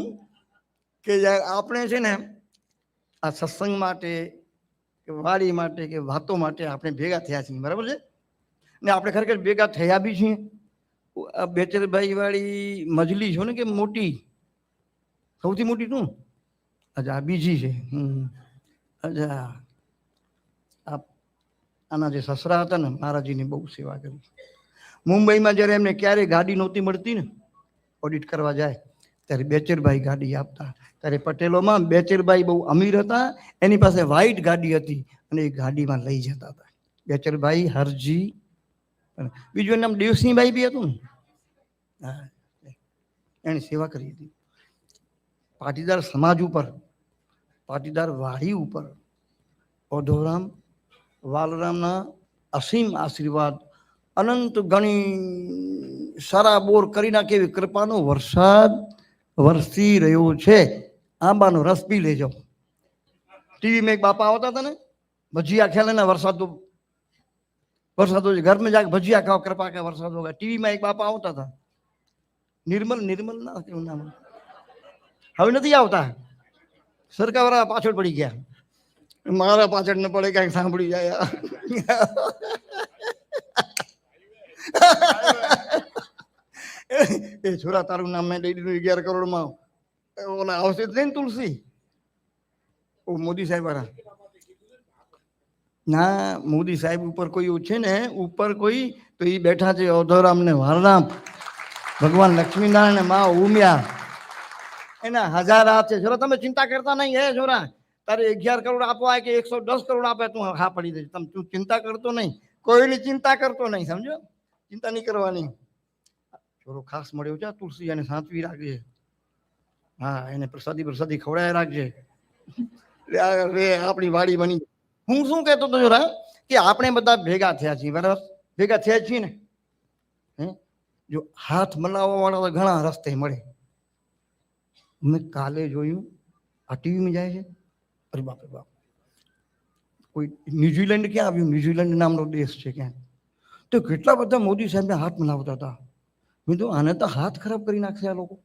કે યાર આપણે છે ને આ સત્સંગ માટે કે વાડી માટે કે વાતો માટે આપણે ભેગા થયા છીએ, બરાબર છે ને? આપણે ખરેખર ભેગા થયા બી છીએ. આ બેચરભાઈ વાળી મજલી છો ને કે મોટી, સૌથી મોટી તું? અચ્છા, આ બીજી છે. અચ્છા, આના જે સસરા હતા ને મહારાજીની બહુ સેવા કરી. મુંબઈમાં જ્યારે એમને ક્યારેય ગાડી નહોતી મળતી ને, ઓડિટ કરવા જાય ત્યારે બેચરભાઈ ગાડી આપતા. ત્યારે પટેલોમાં બેચરભાઈ બહુ અમીર હતા, એની પાસે વ્હાઈટ ગાડી હતી અને એ ગાડીમાં લઈ જતા હતા. બેચરભાઈ, હરજી, બીજું નામ દેવસિંહભાઈ બી હતું ને. હા, એણે સેવા કરી હતી. પાટીદાર સમાજ ઉપર, પાટીદાર વાડી ઉપર ઓઢવરામ વાલરામના અસીમ આશીર્વાદ, અનંત ગણી સારા બોર કરી નાખે એવી કૃપાનો વરસાદ વરસી રહ્યો છે. આંબાનો રસ પી લેજો. ટીવીમાં એક બાપા આવતા હતા ને, ભજીયા ખેલે ને વરસાદ તો ઘર में जाके भजिया खाओ, कृपा का वरसाद होगा. ટીવીમાં એક બાપા આવતા હતા, નિર્મલ ના કેવું નામ, હવે નથી આવતા. સરકારવાળા પાછળ પડી ગયા, મારા પાછળ ન પડે, ક્યાંક સાંભળી જાય. એ છોરા, તારું નામ મેં દઈ દીધું 11 કરોડમાં, ઓલા આવશે જ નહીં તુલસી. ઓ મોદી સાહેબ વાળા ના, મોદી સાહેબ ઉપર કોઈ છે ને, ઉપર કોઈ તો એ બેઠા છે ઓઢવરામ ને વાલરામ, ભગવાન લક્ષ્મીનારાયણ ને મા ઉમિયા, એના 1000 હાથ છે. છોરા તમે ચિંતા કરતા નહીં. હે છોરા, તારે 11 કરોડ આપવા કે 110 કરોડ આપે તું હા પડી દે. તું ચિંતા કરતો નહીં, કોઈની ચિંતા કરતો નહીં, સમજો? ચિંતા નહીં કરવાની. છોરો ખાસ મળ્યો છે, તુલસી એને સાચવી રાખજે. હા, એને પ્રસાદી ખવડાવી રાખજે. આપણી વાડી બની. હું શું કહેતો હતો છોરા કે આપણે બધા ભેગા થયા છીએ, બરાબર? ભેગા થયા છીએ ને, જો હાથ મલાવવા વાળા ઘણા રસ્તે મળે. મેં કાલે જોયું, આ ટીવીમાં જાય છે, અરે બાપરે બાપ, કોઈ ન્યુઝીલેન્ડ ક્યાં આવ્યું, ન્યુઝીલેન્ડ નામનો દેશ છે ક્યાં, તો કેટલા બધા મોદી સાહેબને હાથ મલાવતા હતા. મેં તો આને તો હાથ ખરાબ કરી નાખશે આ લોકો,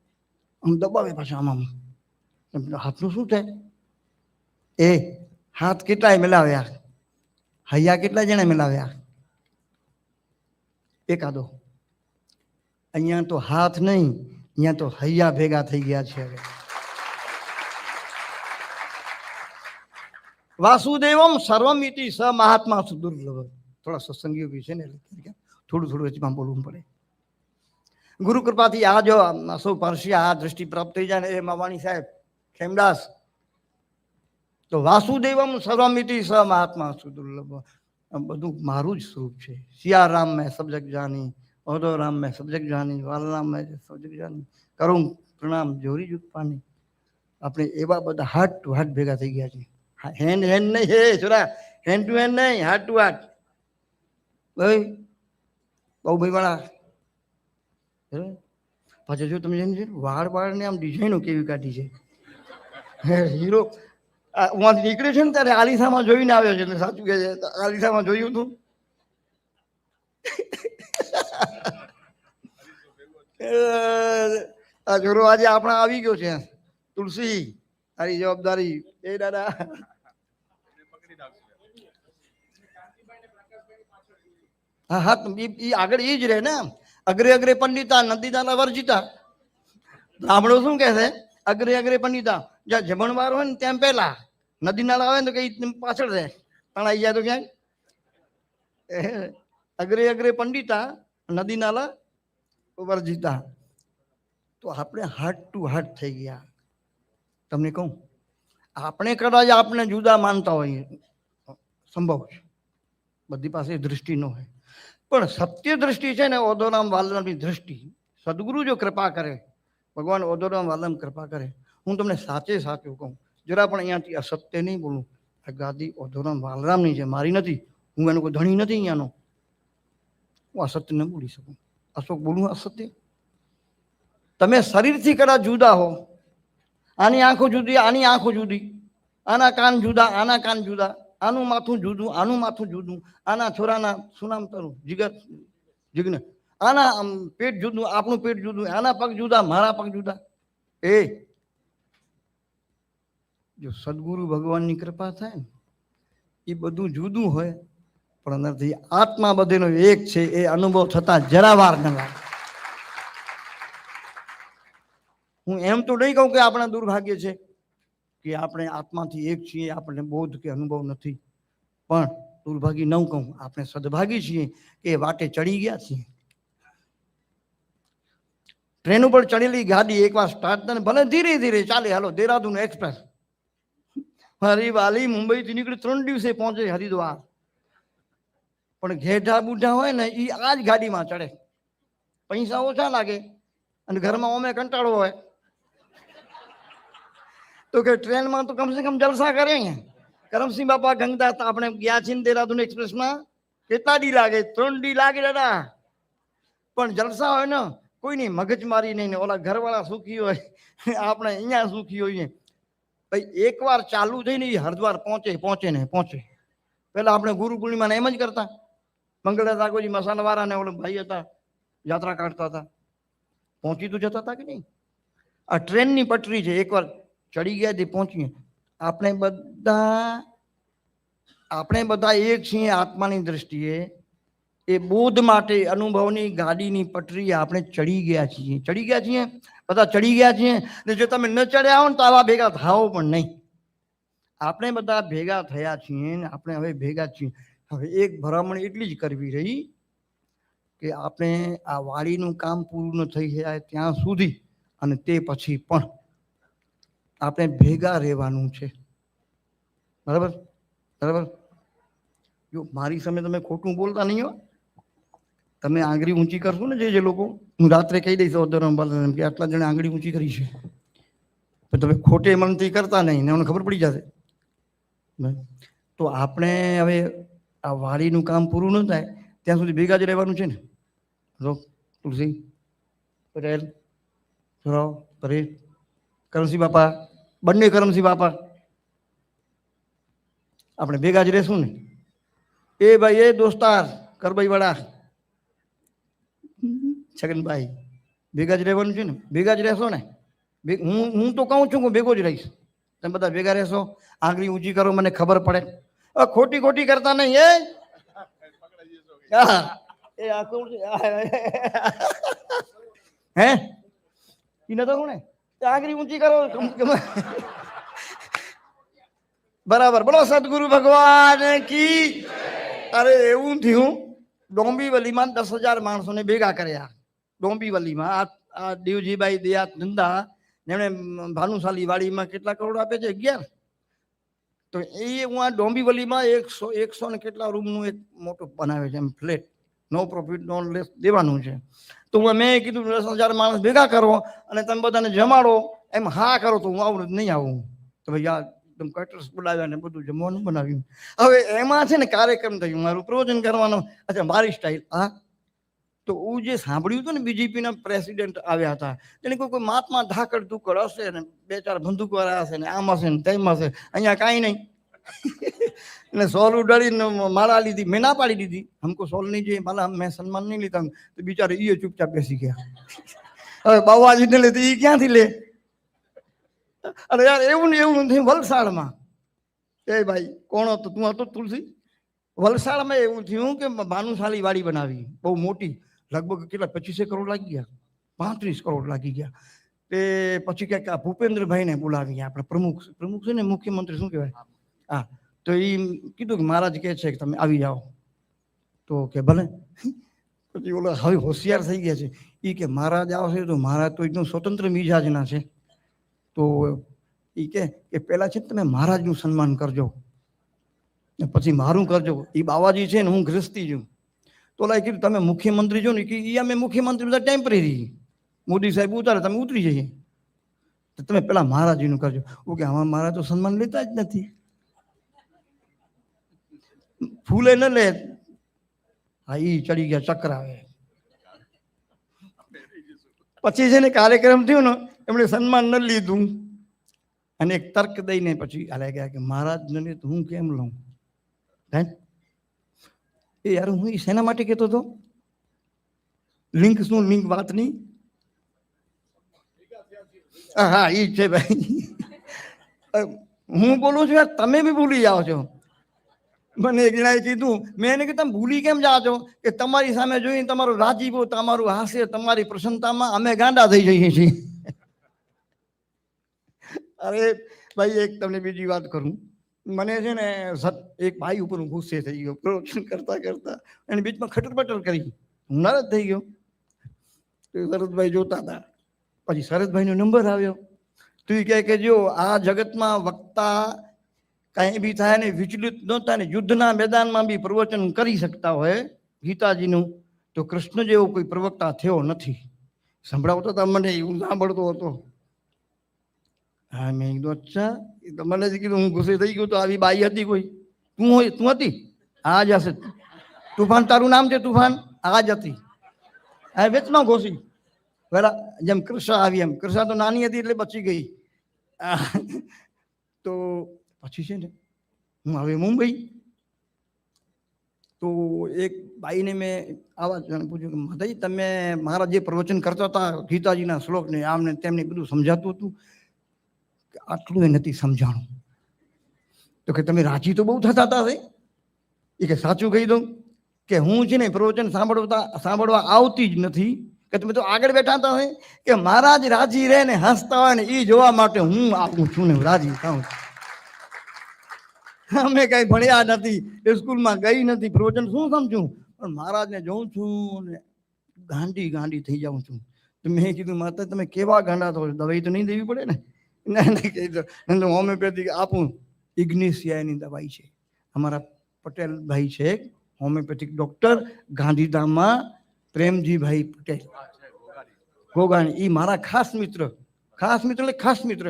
આમ દબાવે પાછા આમાં. હાથનું શું થાય? એ હાથ કેટલાય મિલાવ્યા, હૈયા કેટલા જણા મિલાવ્યા? એકાદો. અહીંયા તો હાથ નહીં, અહીંયા તો હૈયા ભેગા થઈ ગયા છે. વાસુદેવમ સર્વમિતિ સ મહાત્મા સુદુર્લભ. થોડા સત્સંગીઓ બી છે ને, થોડું વચમાં બોલવું પડે. ગુરુ કૃપાથી આ જો સૌ પરસ્યા આ દ્રષ્ટિ પ્રાપ્ત થઈ જાય ને, એ માવાણી સાહેબ ખેમદાસ, તો વાસુદેવમ સર્વમિતિ સ મહાત્મા સુદુર્લભ. બધું મારું જ સ્વરૂપ છે. સિયારામ મેં સબ જગ જાની, ઓઢવરામ મેં સબ જગ જાની, વાલરામ મેં સબ જગ જાની, કરું પ્રણામ જોરી જુત પાની. આપણે એવા બધા હાર્ટ ટુ હાર્ટ ભેગા થઈ ગયા છે. હેન્ડ નહીં, હે છોરા, હેન્ડ ટુ હેન્ડ નહીં, હાર્ટ ટુ હાર્ટ. ભાઈ બહુ ભાઈ વાળા પાછા જો તમે વાળ ને આમ ડિઝાઇનો કેવી કાઢી છે. હીરો ઉમાંથી નીકળે છે ને ત્યારે આલિસામાં જોઈને આવ્યો છે, એટલે સાચું કે છે, આલિસામાં જોયું હતું. આ છોરો આજે આપણા આવી ગયો છે. તુલસી તારી જવાબદારી એ દાદા. હા હા, આગળ એ જ રહે ને. અગ્રે અગ્રે પંડિતા નદી નાલા વર્જિતા. બ્રાહ્મણો શું કે છે? અગ્રે અગ્રે પંડિતા. જ્યાં જમણવાર હોય ને ત્યાં પહેલા, નદી નાળા આવે ને તો કઈ પાછળ રહે. તણાઈ જાય તો ક્યાંય. અગ્રે અગ્રે પંડિતા નદી નાલા વર્જિતા. તો આપણે હાર્ટ ટુ હાર્ટ થઈ ગયા. તમને કહું, આપણે કદાચ આપણે જુદા માનતા હોઈએ, સંભવ છે, બધી પાસે દૃષ્ટિ ન હોય, પણ સત્ય દૃષ્ટિ છે ને, ઓદોરામ વાલરામની દૃષ્ટિ. સદગુરુ જો કૃપા કરે, ભગવાન ઓદોરામ વાલરામ કૃપા કરે, હું તમને સાચે સાચું કહું, જરા પણ અહીંયાથી અસત્ય નહીં બોલું. આ ગાદી ઓદોરામ વાલરામની છે, મારી નથી. હું એનો કોઈ ધણી નથી અહીંયાનો. હું અસત્ય ન બોલી શકું. અશોક બોલું અસત્ય? તમે શરીરથી કદાચ જુદા હો, આની આંખો જુદી, આની આંખો જુદી, આના કાન જુદા, આના કાન જુદા, આનું માથું જુદું, આનું માથું જુદું, આના છોરાના શું નામ તારું? જીગ્ન. આના પેટ જુદું, આપણું પેટ જુદું, આના પગ જુદા, મારા પગ જુદા. એ જો સદગુરુ ભગવાનની કૃપા થાય ને, એ બધું જુદું હોય, પણ અંદરથી આત્મા બધેનો એક છે, એ અનુભવ થતા જરા વાર ન લાગે. હું એમ તો નહીં કહું કે આપણા દુર્ભાગ્ય છે કે આપણે આત્માથી એક છીએ, આપણને બોધ કે અનુભવ નથી, પણ દુર્ભાગ્ય ન કહું, આપણે સદભાગી છીએ કે વાટે ચડી ગયા છીએ. ટ્રેન ઉપર ચડેલી ગાડી એકવાર સ્ટાર્ટ થાય, ભલે ધીરે ધીરે ચાલે, હાલો દેહરાદૂન એક્સપ્રેસ, મારી વાલી મુંબઈથી નીકળી 3 દિવસે પહોંચે હરિદ્વાર, પણ ઘેઢા બુઢા હોય ને એ આ જ ગાડીમાં ચડે. પૈસા ઓછા લાગે અને ઘરમાં ઓમે કંટાળો હોય, તો કે ટ્રેનમાં તો કમસે કમ જલસા કરે. કરમસિંહ બાપા ગંગદાસ આપણે ગયા છીએ દેહરાદૂન એક્સપ્રેસમાં, કેટલા દી લાગે? 3 દી લાગે દાદા, પણ જલસા હોય ને, કોઈની મગજમારી નહીં, ને ઓલા ઘરવાળા સુખી હોય, આપણે અહીંયા સુખી હોઈએ. ભાઈ એકવાર ચાલુ થઈને હરિદ્વાર પહોંચે. પેલા આપણે ગુરુ પૂર્ણિમાને એમ જ કરતા, મંગળા રાઘોજી મસાલા વાળા ને ઓલો ભાઈ હતા, યાત્રા કાઢતા હતા, પહોંચી તો જતા હતા કે નહીં? આ ટ્રેનની પટરી છે, એકવાર ચડી ગયા તે પહોંચીએ. આપણે બધા એક છીએ આત્માની દ્રષ્ટિએ. એ બોધ માટે અનુભવની ગાડીની પટરી આપણે ચડી ગયા છીએ. બધા ચડી ગયા છીએ. ને જો તમે ન ચડ્યા હો ને તો આવા ભેગા થાઓ પણ નહીં. આપણે બધા ભેગા થયા છીએ ને આપણે હવે ભેગા છીએ. હવે એક ભલામણ એટલી જ કરવી રહી કે આપણે આ વાડીનું કામ પૂરું થઈ જાય ત્યાં સુધી અને તે પછી પણ આપણે ભેગા રહેવાનું છે. બરાબર? જો મારી સામે તમે ખોટું બોલતા નહીં હો. તમે આંગળી ઊંચી કરશો ને, જે લોકો, હું રાત્રે કહી દઈશ ઓદોરામ વાલરામ કે આટલા જણા આંગળી ઊંચી કરી છે, તો તમે ખોટે મનથી કરતા નહીં ને મને ખબર પડી જશે. તો આપણે હવે આ વાડીનું કામ પૂરું ન થાય ત્યાં સુધી ભેગા જ રહેવાનું છે ને. તુલસી પટેલ, પરેશ, કરમસિંહ બાપા, બંને કરમસિંહ બાપા, આપણે ભેગા જ રહેશું ને. એ ભાઈ, એ દોસ્તાર કરભાઈ વાળા છગનભાઈ, ભેગા જ રહેવાનું છે ને. ભેગા જ રહેશો ને? હું તો કહું છું કે ભેગો જ રહીશ. તમે બધા ભેગા રહેશો, આંગળી ઊંચી કરો, મને ખબર પડે. ખોટી કરતા નહીં. હે એને તો કોને આંગળી ઊંચી કરો. બરાબર, બોલો સદગુરુ ભગવાન કી. અરે એવું થયું, ડોંબીવલીમાં 10,000 માણસોને ભેગા કર્યા. ડોંબીવલીમાં આ દેવજીભાઈ દયાત ધંધા, જેમણે ભાનુશાલી વાડીમાં કેટલા કરોડ આપે છે? 11. તો એ હું આ ડોંબીવલીમાં 100 ને કેટલા રૂમનું એક મોટું બનાવે છે, એમ ફ્લેટ, નો પ્રોફિટ નો લેસ દેવાનું છે. તો મેં કીધું 10,000 માણસ ભેગા કરો અને તમે બધાને જમાડો. એમ હા કરો તો હું આવું, નહીં આવું તો ભાઈ આ કટર્સ બોલાવ્યા ને બધું જમવાનું બનાવ્યું. હવે એમાં છે ને કાર્યક્રમ થયું, મારું પ્રવચન કરવાનું. અચ્છા, મારી સ્ટાઇલ. હા, તો હું જે સાંભળ્યું હતું ને, બીજેપીના પ્રેસિડેન્ટ આવ્યા હતા, એને કોઈ મહાત્મા ધાકડ ધુકડ હશે ને, 2-4 બંદૂકવાળા હશે ને, આમ હશે ને તેમ હશે. અહીંયા કાંઈ નહીં. એટલે સોલ ઉડાડીને માળા લીધી. મેં ના પાડી દીધી, હમકો સોલ નહીં જોઈએ, માલા મેં સન્માન નહીં લીધા. તો બિચારે એ ચૂપચાપ બેસી ગયા. હવે બાવાજીને લે તો એ ક્યાંથી લે? અરે યાર, એવું ને એવું થયું વલસાડમાં. એ ભાઈ કોણ હતો? તું હતો તુલસી? વલસાડમાં એવું થયું કે ભાનુશાલી વાડી બનાવી, બહુ મોટી, લગભગ કેટલા 25 કરોડ લાગી ગયા, 35 કરોડ લાગી ગયા. તે પછી ક્યાંક આ ભૂપેન્દ્રભાઈને બોલાવી ગયા, આપણે પ્રમુખ પ્રમુખ છે ને, મુખ્યમંત્રી શું કહેવાય, હા. તો એ કીધું કે મહારાજ કહે છે કે તમે આવી જાઓ. તો કે ભલે. પછી ઓલા હવે હોશિયાર થઈ ગયા છે, એ કે મહારાજ આવશે તો મહારાજ તો એકદમ સ્વતંત્ર મિજાજના છે. તો એ કે પહેલા છે તમે મહારાજનું સન્માન કરજો, પછી મારું કરજો. એ બાવાજી છે ને, હું ગ્રસ્તી છું. તો ઓલા કીધું તમે મુખ્યમંત્રી છો ને, કે એ અમે મુખ્યમંત્રી બધા ટેમ્પરરી, મોદી સાહેબ ઉતારે તમે ઉતરી જઈએ, તો તમે પેલા મહારાજીનું કરજો. ઓકે, આમાં મહારાજ તો સન્માન લેતા જ નથી, ફૂલે ન લે. હા, ઈ ચડી ગયા ચક્રાવે. પછી છે ને કાર્યક્રમ થયો ને, એમણે સન્માન ન લીધું અને એક તર્ક દઈને પછી હાલે ગયા કે મહારાજ ને તો હું કેમ લઉં? એ યાર, હું શેના માટે કહેતો હતો? લિંક શું લિંક વાતની? હા, ઈ છે ભાઈ. હું બોલું છું યાર, તમે બી ભૂલી જાઓ છો. મને એક જણાએ કીધું, મેં એને કીધું તમે ભૂલી કેમ જાઓ છો? કે તમારી સામે જોઈને તમારું રાજીપો, તમારું હાસ્ય, તમારી પ્રસન્નતામાં અમે ગાંડા થઈ જઈએ છીએ. અરે ભાઈ, એક તમને બીજી વાત કરું. મને છે ને એક ભાઈ ઉપર ગુસ્સે થઈ ગયો, પ્રવચન કરતા કરતા એની બીચમાં ખટર બટર કરી, હું નારાજ થઈ ગયો. શરદભાઈ જોતા હતા, પછી શરદભાઈનો નંબર આવ્યો. તો એ કહે કે જો આ જગતમાં વક્તા કઈ બી થાય ને વિચલિત ન થાય ને, યુદ્ધના મેદાનમાં બી પ્રવચન કરી શકતા હોય ગીતાજીનું, તો કૃષ્ણ જેવો કોઈ પ્રવક્તા થયો નથી. સંભળાવતો હતા મને, હું સાંભળતો હતો. હા, મેં કીધું અચ્છા. તો મને જ કીધું, હું ગુસ્સે થઈ ગયો. તો આવી બાઈ હતી કોઈ? તું હોય? તું હતી? આ જ હશે. તુફાન તારું નામ છે? તુફાન આ જ હતી. આ વેચમાં ઘોસી બરા, જેમ કૃષ્ણ આવી એમ. કૃષ્ણ તો નાની હતી એટલે બચી ગઈ. તો પછી છે ને હું હવે મુંબઈ, તો એક બાઈને મેં આવા પૂછ્યું કે માતાજી તમે મારા જે પ્રવચન કરતા હતા ગીતાજીના શ્લોકને આમને તેમને બધું સમજાતું હતું, આટલું એ નથી સમજાણું. તો કે તમે રાજી તો બહુ થતા હતા હે? એ કે સાચું કહી દઉં કે હું છે ને પ્રવચન સાંભળવા આવતી જ નથી, કે તમે તો આગળ બેઠા હતા હોય કે મહારાજ રાજી રહે ને હસતા હોય ને એ જોવા માટે હું આવું છું ને રાજી થાઉં. અમે કઈ ભણ્યા નથી, સ્કૂલમાં ગઈ નથી, પ્રવચન શું સમજું, પણ મહારાજને જોઉં છું ને ગાંડી ગાંડી થઈ જાઉં છું. તો મેં કીધું માતા તમે કેવા ગાંડા થો? દવાઈ તો નહીં દેવી પડે ને? ના, હોમિયોપેથિક આપું. ઇગ્નિશિયાની દવાઈ છે. અમારા પટેલ ભાઈ છે હોમિયોપેથિક ડોક્ટર ગાંધીધામમાં, પ્રેમજીભાઈ પટેલ ગોગાણી, એ મારા ખાસ મિત્ર. ખાસ મિત્ર એટલે ખાસ મિત્ર.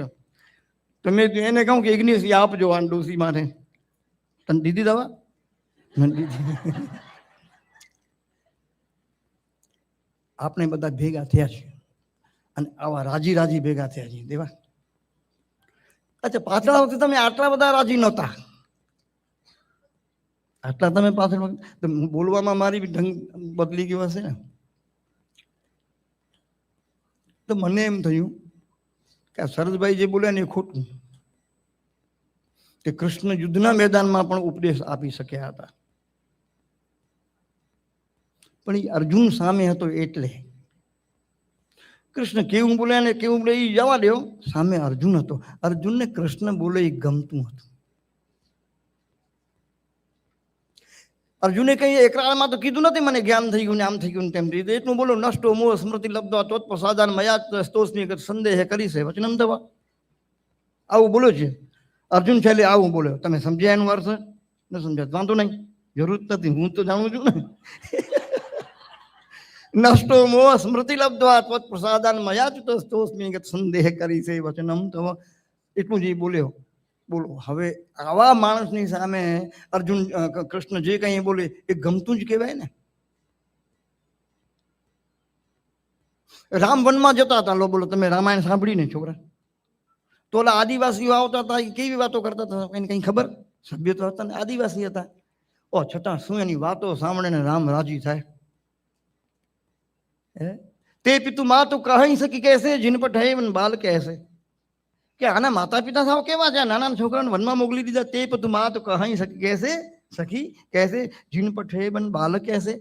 તમે એને કહું કે ઇગ્નિશિયા આપજો આ ડોસી માટે. તને દીધી દવા? આપણે બધા ભેગા થયા છે અને આવા રાજી રાજી ભેગા થયા છે દેવા. અચ્છા, પાછળ વખતે તમે આટલા બધા રાજી નહોતા, આટલા તમે પાછળ બોલવામાં મારી ઢંગ બદલી ગયો હશે ને. તો મને એમ થયું કે શરદભાઈ જે બોલ્યા ને એ ખોટું, કે કૃષ્ણ યુદ્ધના મેદાનમાં પણ ઉપદેશ આપી શક્યા હતા, પણ એ અર્જુન સામે હતો એટલે. કૃષ્ણ કેવું બોલે ને કેવું બોલે એ જવા દો, સામે અર્જુન હતો. અર્જુનને કૃષ્ણ બોલે એ ગમતું હતું. અર્જુને કઈ એકરાળમાં તો કીધું નથી મને જ્ઞાન થઈ ગયું ને આમ થઈ ગયું તેમ થઈ ગયું. એટલું બોલો નષ્ટો મોહ સ્મૃતિ લબ્ધા તત્પ્રસાદાન મયા સ્તોસ્મી સંદેહ કરી છે વચનમ દવા, આવું બોલો છે અર્જુન. છેલ્લે આવું બોલ્યો. તમે સમજ્યા એનું અર્થ? ન સમજ્યા વાંધો નહીં, જરૂર નથી, હું તો જાણું છું ને. નષ્ટો મોહ સ્મૃતિ લબ્ધા તત્પ્રસાદાન મયા સ્તોસ્મી સંદેહ કરી છે વચનમ દવા, એટલું જ બોલ્યો. બોલો હવે આવા માણસની સામે અર્જુન કૃષ્ણ જે કઈ બોલે એ ગમતું જ કહેવાય ને. રામ વનમાં જતા હતા, લો બોલો તમે રામાયણ સાંભળી ને છોકરા? તો ઓલા આદિવાસીઓ આવતા હતા, એ કેવી વાતો કરતા હતા એને કઈ ખબર? સભ્ય તો હતા ને, આદિવાસી હતા. ઓ છતાં શું એની વાતો સાંભળે ને રામ રાજી થાય. હે તે પિતુ માં તો કહી શકી કેસે જીન પર ઠહે વન બાલ કહેશે કે આના માતા પિતા સાવ કેવા છે, નાના છોકરાને વનમાં મોકલી દીધા. તે પિતુ માં તો કહી શકી કેસે સખી કેસે જીન પર ઠહે વન બાલ કહેશે.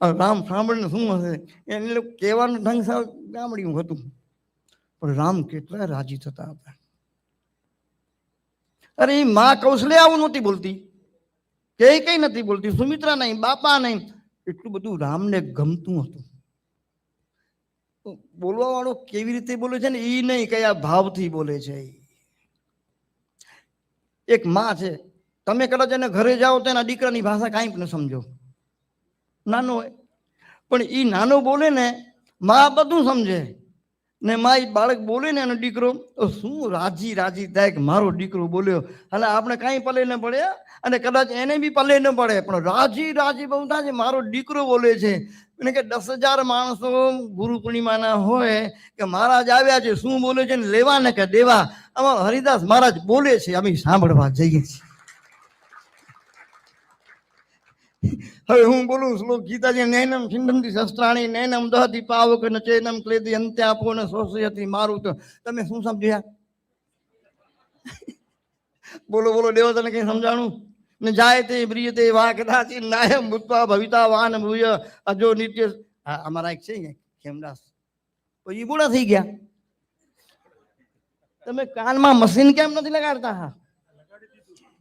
રામ સાંભળીને શું હશે, એને કહેવાનું ઢંગ સાવ ગામડિયું હતું, પણ રામ કેટલા રાજી થતા હતા. અરે એ માં કૌશલ્યા આવું નહોતી બોલતી, કઈ નથી બોલતી, સુમિત્રા નહીં, બાપા નહીં, એટલું બધું રામને ગમતું હતું. બોલવા વાળો કેવી રીતે બોલે છે ને એ નહીં, કયા ભાવથી બોલે છે. એક માં છે, તમે કદાચ એને ઘરે જાઓ તો એના દીકરાની ભાષા કાંઈ પણ સમજો, નાનો હોય પણ એ નાનો બોલે ને માં બધું સમજે ને. માં એ બાળક બોલે ને એનો દીકરો તો શું રાજી રાજી થાય કે મારો દીકરો બોલ્યો. અને આપણે કાંઈ પલે ન પડે અને કદાચ એને બી પલે ન પડે, પણ રાજી રાજી બહુ થાય છે મારો દીકરો બોલે છે. એને કે 10,000 માણસો ગુરુ પૂર્ણિમાના હોય કે મહારાજ આવ્યા છે, શું બોલે છે ને લેવા ને કે દેવા. આમાં હરિદાસ મહારાજ બોલે છે, અમે સાંભળવા જઈએ છીએ. હવે હું બોલું શ્લોક ગીતાજી, નૈનમ છિંદંતી શસ્ત્રાણી નૈનમ દહતી પાવક ન ચેનમ ક્લેદી અંત્યાપો ન શોષયતી મારું. તો તમે શું સમજ્યા? બોલો બોલો દેવતાને કઈ સમજાણું ને? જાય તે બ્રિયતે વા કદાચી નાયમ ભૂતવા ભવિતા વાન ભૂય અજો નિત્ય. અમારા એક છે ખેમદાસ, તો એ બુડા થઈ ગયા. તમે કાનમાં મશીન કેમ નથી લગાડતા? હા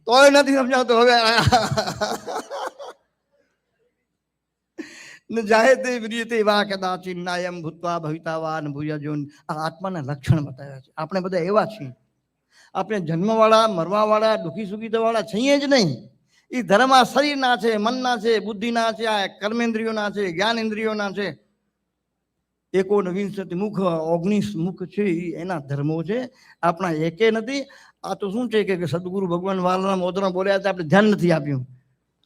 તોય નથી સમજાવતો. હવે જાય તે બ્રિયતે વા કદાચી નાયમ ભૂતવા ભવિતા વાન ભૂય જો. આ આત્માના લક્ષણ બતાવ્યા છે. આપણે બધા એવા છીએ, આપણે જન્મવાળા, મરવાવાળા, દુઃખી સુખી થવાવાળા છીએ જ નહીં. એ ધર્મ આ શરીરના છે, મનના છે, બુદ્ધિના છે, આ કર્મેન્દ્રિયોના છે, જ્ઞાનેન્દ્રિયોના છે. 19 મુખ 19 મુખ છે એના ધર્મો છે, આપણા એકે નથી. આ તો શું છે કે સદગુરુ ભગવાન વાલરામ ઓદરા બોલ્યા હતા, આપણે ધ્યાન નથી આપ્યું.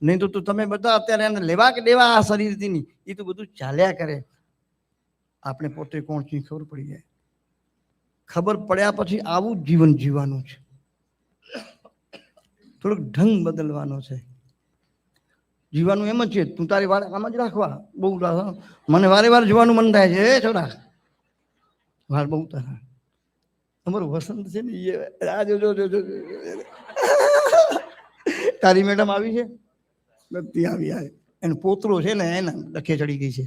નહીં તો તમે બધા અત્યારે એને લેવા કે દેવા આ શરીરથી નહીં, એ તો બધું ચાલ્યા કરે. આપણે પોતે કોણ છીએ ખબર પડી જાય. ખબર પડ્યા પછી આવું જ જીવન જીવવાનું છે. થોડોક ઢંગ બદલવાનો છે. જીવાનું એમ જ છે. તું તારી વાળ આમ જ રાખવા. બહુ મને વારે વાર જોવાનું મન થાય છે. છોરા વાળ બહુ તારા. તમારું વસંત છે ને એ આ જો તારી મેડમ આવી છે નથી આવી. આવે એનો પોતરો છે ને એને ડખે ચડી ગઈ છે.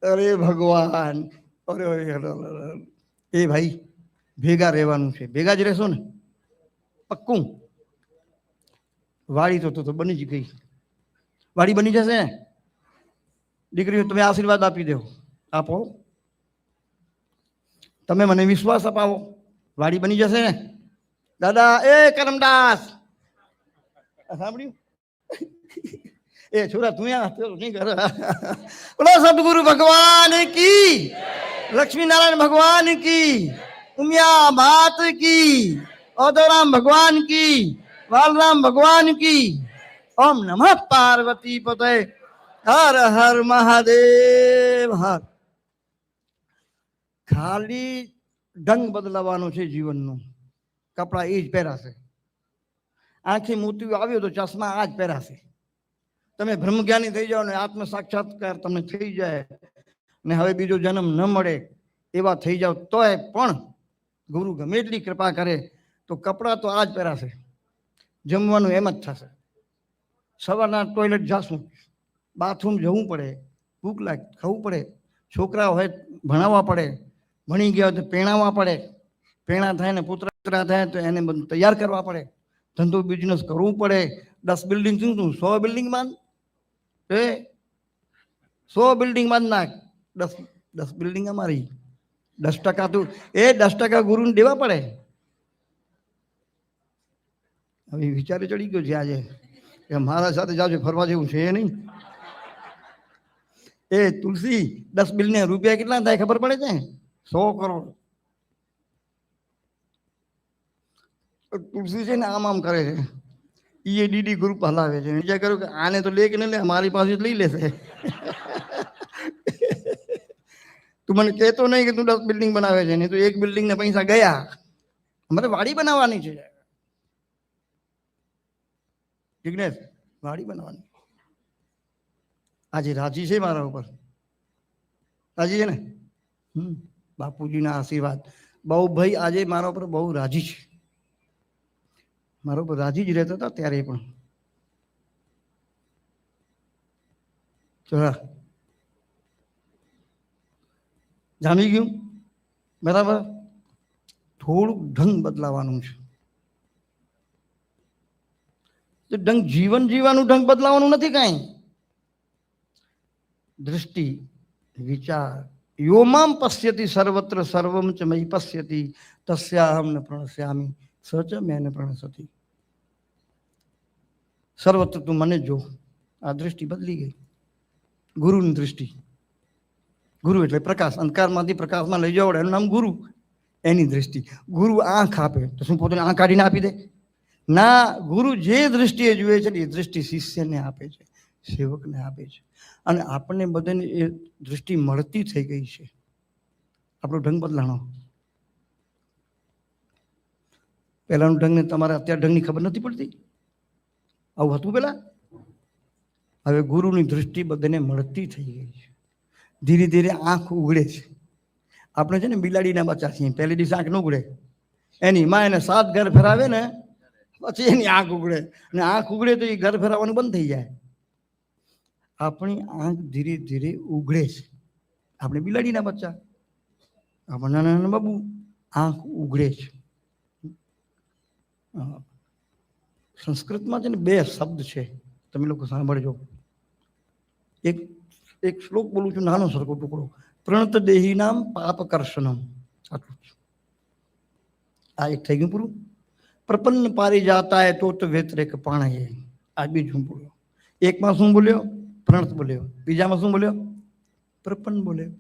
અરે ભગવાન, અરે એ ભાઈ ભેગા રહેવાનું છે. ભેગા જ રહેશો ને પક્કું. વાડી તો બની જ ગઈ. વાડી બની જશે ને? દીકરીઓ તમે આશીર્વાદ આપી દો. આપો, તમે મને વિશ્વાસ અપાવો. વાડી બની જશે ને? દાદા એ કરમદાસ સાંભળ્યું? એ છોરા તું નહીં કર. બોલો સદગુરુ ભગવાન કી, લક્ષ્મી નારાયણ ભગવાન કી, ઉમિયા માત કી, ઓદરામ ભગવાન કી, વાલરામ ભગવાન કી. ઓમ નમઃ પાર્વતી પતે. હર હર મહાદેવ. હર. ખાલી ઢંગ બદલાવાનો છે જીવનનું. કપડા એ જ પહેરાશે. આંખી મોતિયો આવ્યો તો ચશ્મા આ જ પહેરાશે. તમે બ્રહ્મજ્ઞાની થઈ જાઓ ને આત્મ સાક્ષાત્કાર તમને થઈ જાય ને હવે બીજો જન્મ ન મળે એવા થઈ જાઓ તોય પણ ગુરુ ગમે એટલી કૃપા કરે તો કપડાં તો આ જ પહેરાશે. જમવાનું એમ જ થશે. સવારના ટોયલેટ જાશું, બાથરૂમ જવું પડે, ભૂખ લાગે ખાવું પડે, છોકરા હોય ભણાવવા પડે, ભણી ગયા હોય તો પહેણાવવા પડે, પહેણા થાય ને પુત્ર થાય તો એને બધું તૈયાર કરવા પડે, ધંધો બિઝનેસ કરવું પડે. 10 બિલ્ડિંગ શું તું 100 બિલ્ડિંગ બાંધ. 100 બિલ્ડિંગ બાંધ નાખ. 10 બિલ્ડિંગ અમારી. 10% તું એ 10% ગુરુને દેવા પડે. હવે વિચારે ચડી ગયો છે આજે કે મારા સાથે જાજો ફરવા જેવું છે નહીં. એ તુલસી 10 બિલ્ડિંગ રૂપિયા કેટલા થાય ખબર પડે છે? 100 કરોડ. તુલસી છે ને આમ કરે છે. એ ડીડી ગ્રુપ હલાવે છે. વિચાર કર્યો કે આને તો લે કે ન લે, મારી પાસે લઈ લેશે. તું મને કહેતો નહીં કે તું 10 બિલ્ડિંગ બનાવે છે, નહીં તો એક બિલ્ડિંગ ને પૈસા ગયા. અમારે વાડી બનાવવાની છે. જિગ્નેશ વાડી બનાવવાની. આજે રાજી છે મારા ઉપર, રાજી છે ને? બાપુજીના આશીર્વાદ. બહુ ભાઈ આજે મારા ઉપર બહુ રાજી છે, મારા ઉપર રાજી જ રહેતા હતા ત્યારે પણ. ચોરા જામી ગયું બરાબર. થોડુંક ઢંગ બદલાવાનું છે. ઢંગ જીવન જીવવાનું ઢંગ બદલાવાનું નથી કાંઈ. દૃષ્ટિ, વિચાર. યોમામ પશ્યતિ સર્વત્ર સર્વમ ચ મયી પશ્યતિ તસ્યાહમ ન પ્રણશ્યામિ સ ચ મેન પ્રણશતિ. સર્વત્ર તું મને જો. આ દૃષ્ટિ બદલી ગઈ. ગુરુની દૃષ્ટિ. ગુરુ એટલે પ્રકાશ, અંધકારમાંથી પ્રકાશમાં લઈ જવાડે એનું નામ ગુરુ. એની દૃષ્ટિ. ગુરુ આંખ આપે તો શું પોતાની આંખ કાઢીને આપી દે? ના, ગુરુ જે દૃષ્ટિએ જુએ છે એ દૃષ્ટિ શિષ્યને આપે છે, સેવકને આપે છે. અને આપણને બધાને એ દૃષ્ટિ મળતી થઈ ગઈ છે. આપણો ઢંગ બદલાણો. પહેલાનું ઢંગ ને તમારે અત્યારે ઢંગની ખબર નથી પડતી. આવું હતું પેલા. હવે ગુરુની દૃષ્ટિ બધાને મળતી થઈ ગઈ છે. ધીરે ધીરે આંખ ઉઘડે છે. આપણે છે ને બિલાડીના બચ્ચા છીએ, પહેલી દિવસ આંખ ન ઉઘડે. એની માં એને 7 ઘર ફેરાવે ને પછી એની આંખ ઉઘડે. અને આંખ ઉઘડે તો એ ઘર ફેરવવાનું બંધ થઈ જાય. આપણી આંખ ધીરે ધીરે ઉઘડે છે. આપણે બિલાડીના બચ્ચા, આપણે નાના નાના બાબુ, આંખ ઉઘડે છે. સંસ્કૃતમાં છે ને 2 શબ્દ છે, તમે લોકો સાંભળજો. એક શ્લોક બોલું છું, નાનો સરખો ટુકડો. પ્રણત દેહી નામ પાપ કર્ષણમ. આટલું જ. આ એક થઈ ગયું પૂરું. પ્રપન્ન પારી જાતા હે તો વેતરેક પાણે. આ બીજું બોલ્યો. એકમાં શું બોલ્યો? પ્રણત બોલ્યો. બીજામાં શું બોલ્યો? પ્રપન્ન બોલ્યો.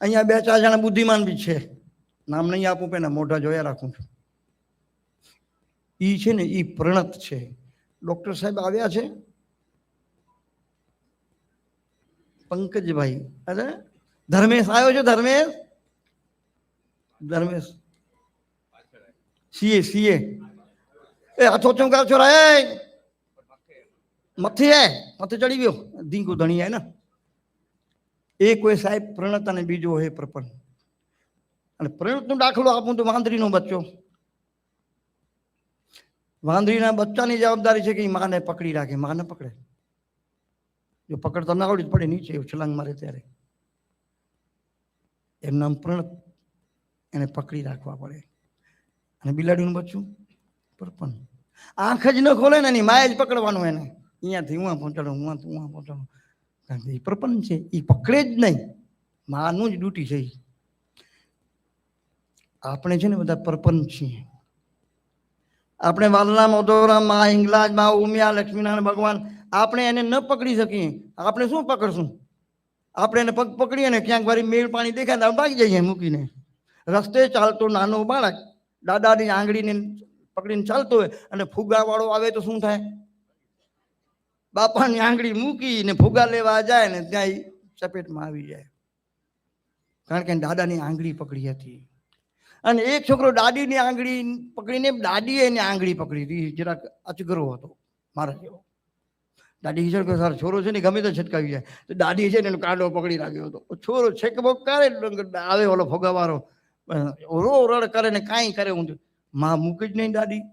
અહીંયા 2-4 જણા બુદ્ધિમાન બી છે, નામ નહીં આપું, પેલા મોઢા જોયા રાખું છું. ઈ છે ને ઈ પ્રણત છે. ડોક્ટર સાહેબ આવ્યા છે, પંકજભાઈ. અરે ધર્મેશ આવ્યો છે. ધર્મેશ સીએ. એ હાથો ચમકા છોરા. એ મથે ચડી ગયો. ધીંકુ ધણી ને. એક હોય સાહેબ પ્રણત અને બીજો હોય પ્રપન્ન. અને પ્રણતનો દાખલો આપું તો વાંદરીનો બચ્ચો. વાંદરીના બચ્ચાની જવાબદારી છે કે માને પકડી રાખે. માને પકડે. જો પકડતા ના આવડી પડે નીચે છલાંગ મારે ત્યારે. એનું નામ પ્રણત. એને પકડી રાખવા પડે. અને બિલાડીનું બચ્ચું પ્રપન્ન. આંખ જ ન ખોલે ને એની માએ જ પકડવાનું એને. અહીંયાથી હું પહોંચાડું, હું પહોંચાડું. કારણ કે એ પ્રપન્ન છે, એ પકડે જ નહીં. માનું જ ડ્યુટી છે. આપણે છે ને બધા પ્રપન્ન છીએ. આપણે વાલના મોદોરામાં, હિંગલાજમાં, ઉમિયા, લક્ષ્મીનારાયણ ભગવાન, આપણે એને ન પકડી શકીએ. આપણે શું પકડશું? આપણે એને પગ પકડીએ ને ક્યાંક વારી મેળ પાણી દેખાય ને ભાગી જઈએ મૂકીને. રસ્તે ચાલતો નાનો બાળક દાદાની આંગળીને પકડીને ચાલતો હોય અને ફુગા વાળો આવે તો શું થાય? બાપાની આંગળી મૂકીને ફુગા લેવા જાય ને ત્યાં ચપેટમાં આવી જાય. કારણ કે દાદાની આંગળી પકડી હતી. અને એક છોકરો દાદીની આંગળી પકડીને, દાદીએ એની આંગળી પકડી હતી. જરાક અચગરો હતો મારા જેવો. દાદી હિચડ કે સારો છોરો છે ને ગમે તો છટકાવી જાય. તો દાદી છે ને એનો કાંડો પકડી રાખ્યો હતો. છોરો છેકબો કરે આવે ઓલો ફોગાવાળો રો રડ કરે ને કાંઈ કરે. હું માં મૂકી જ નહીં દાદી.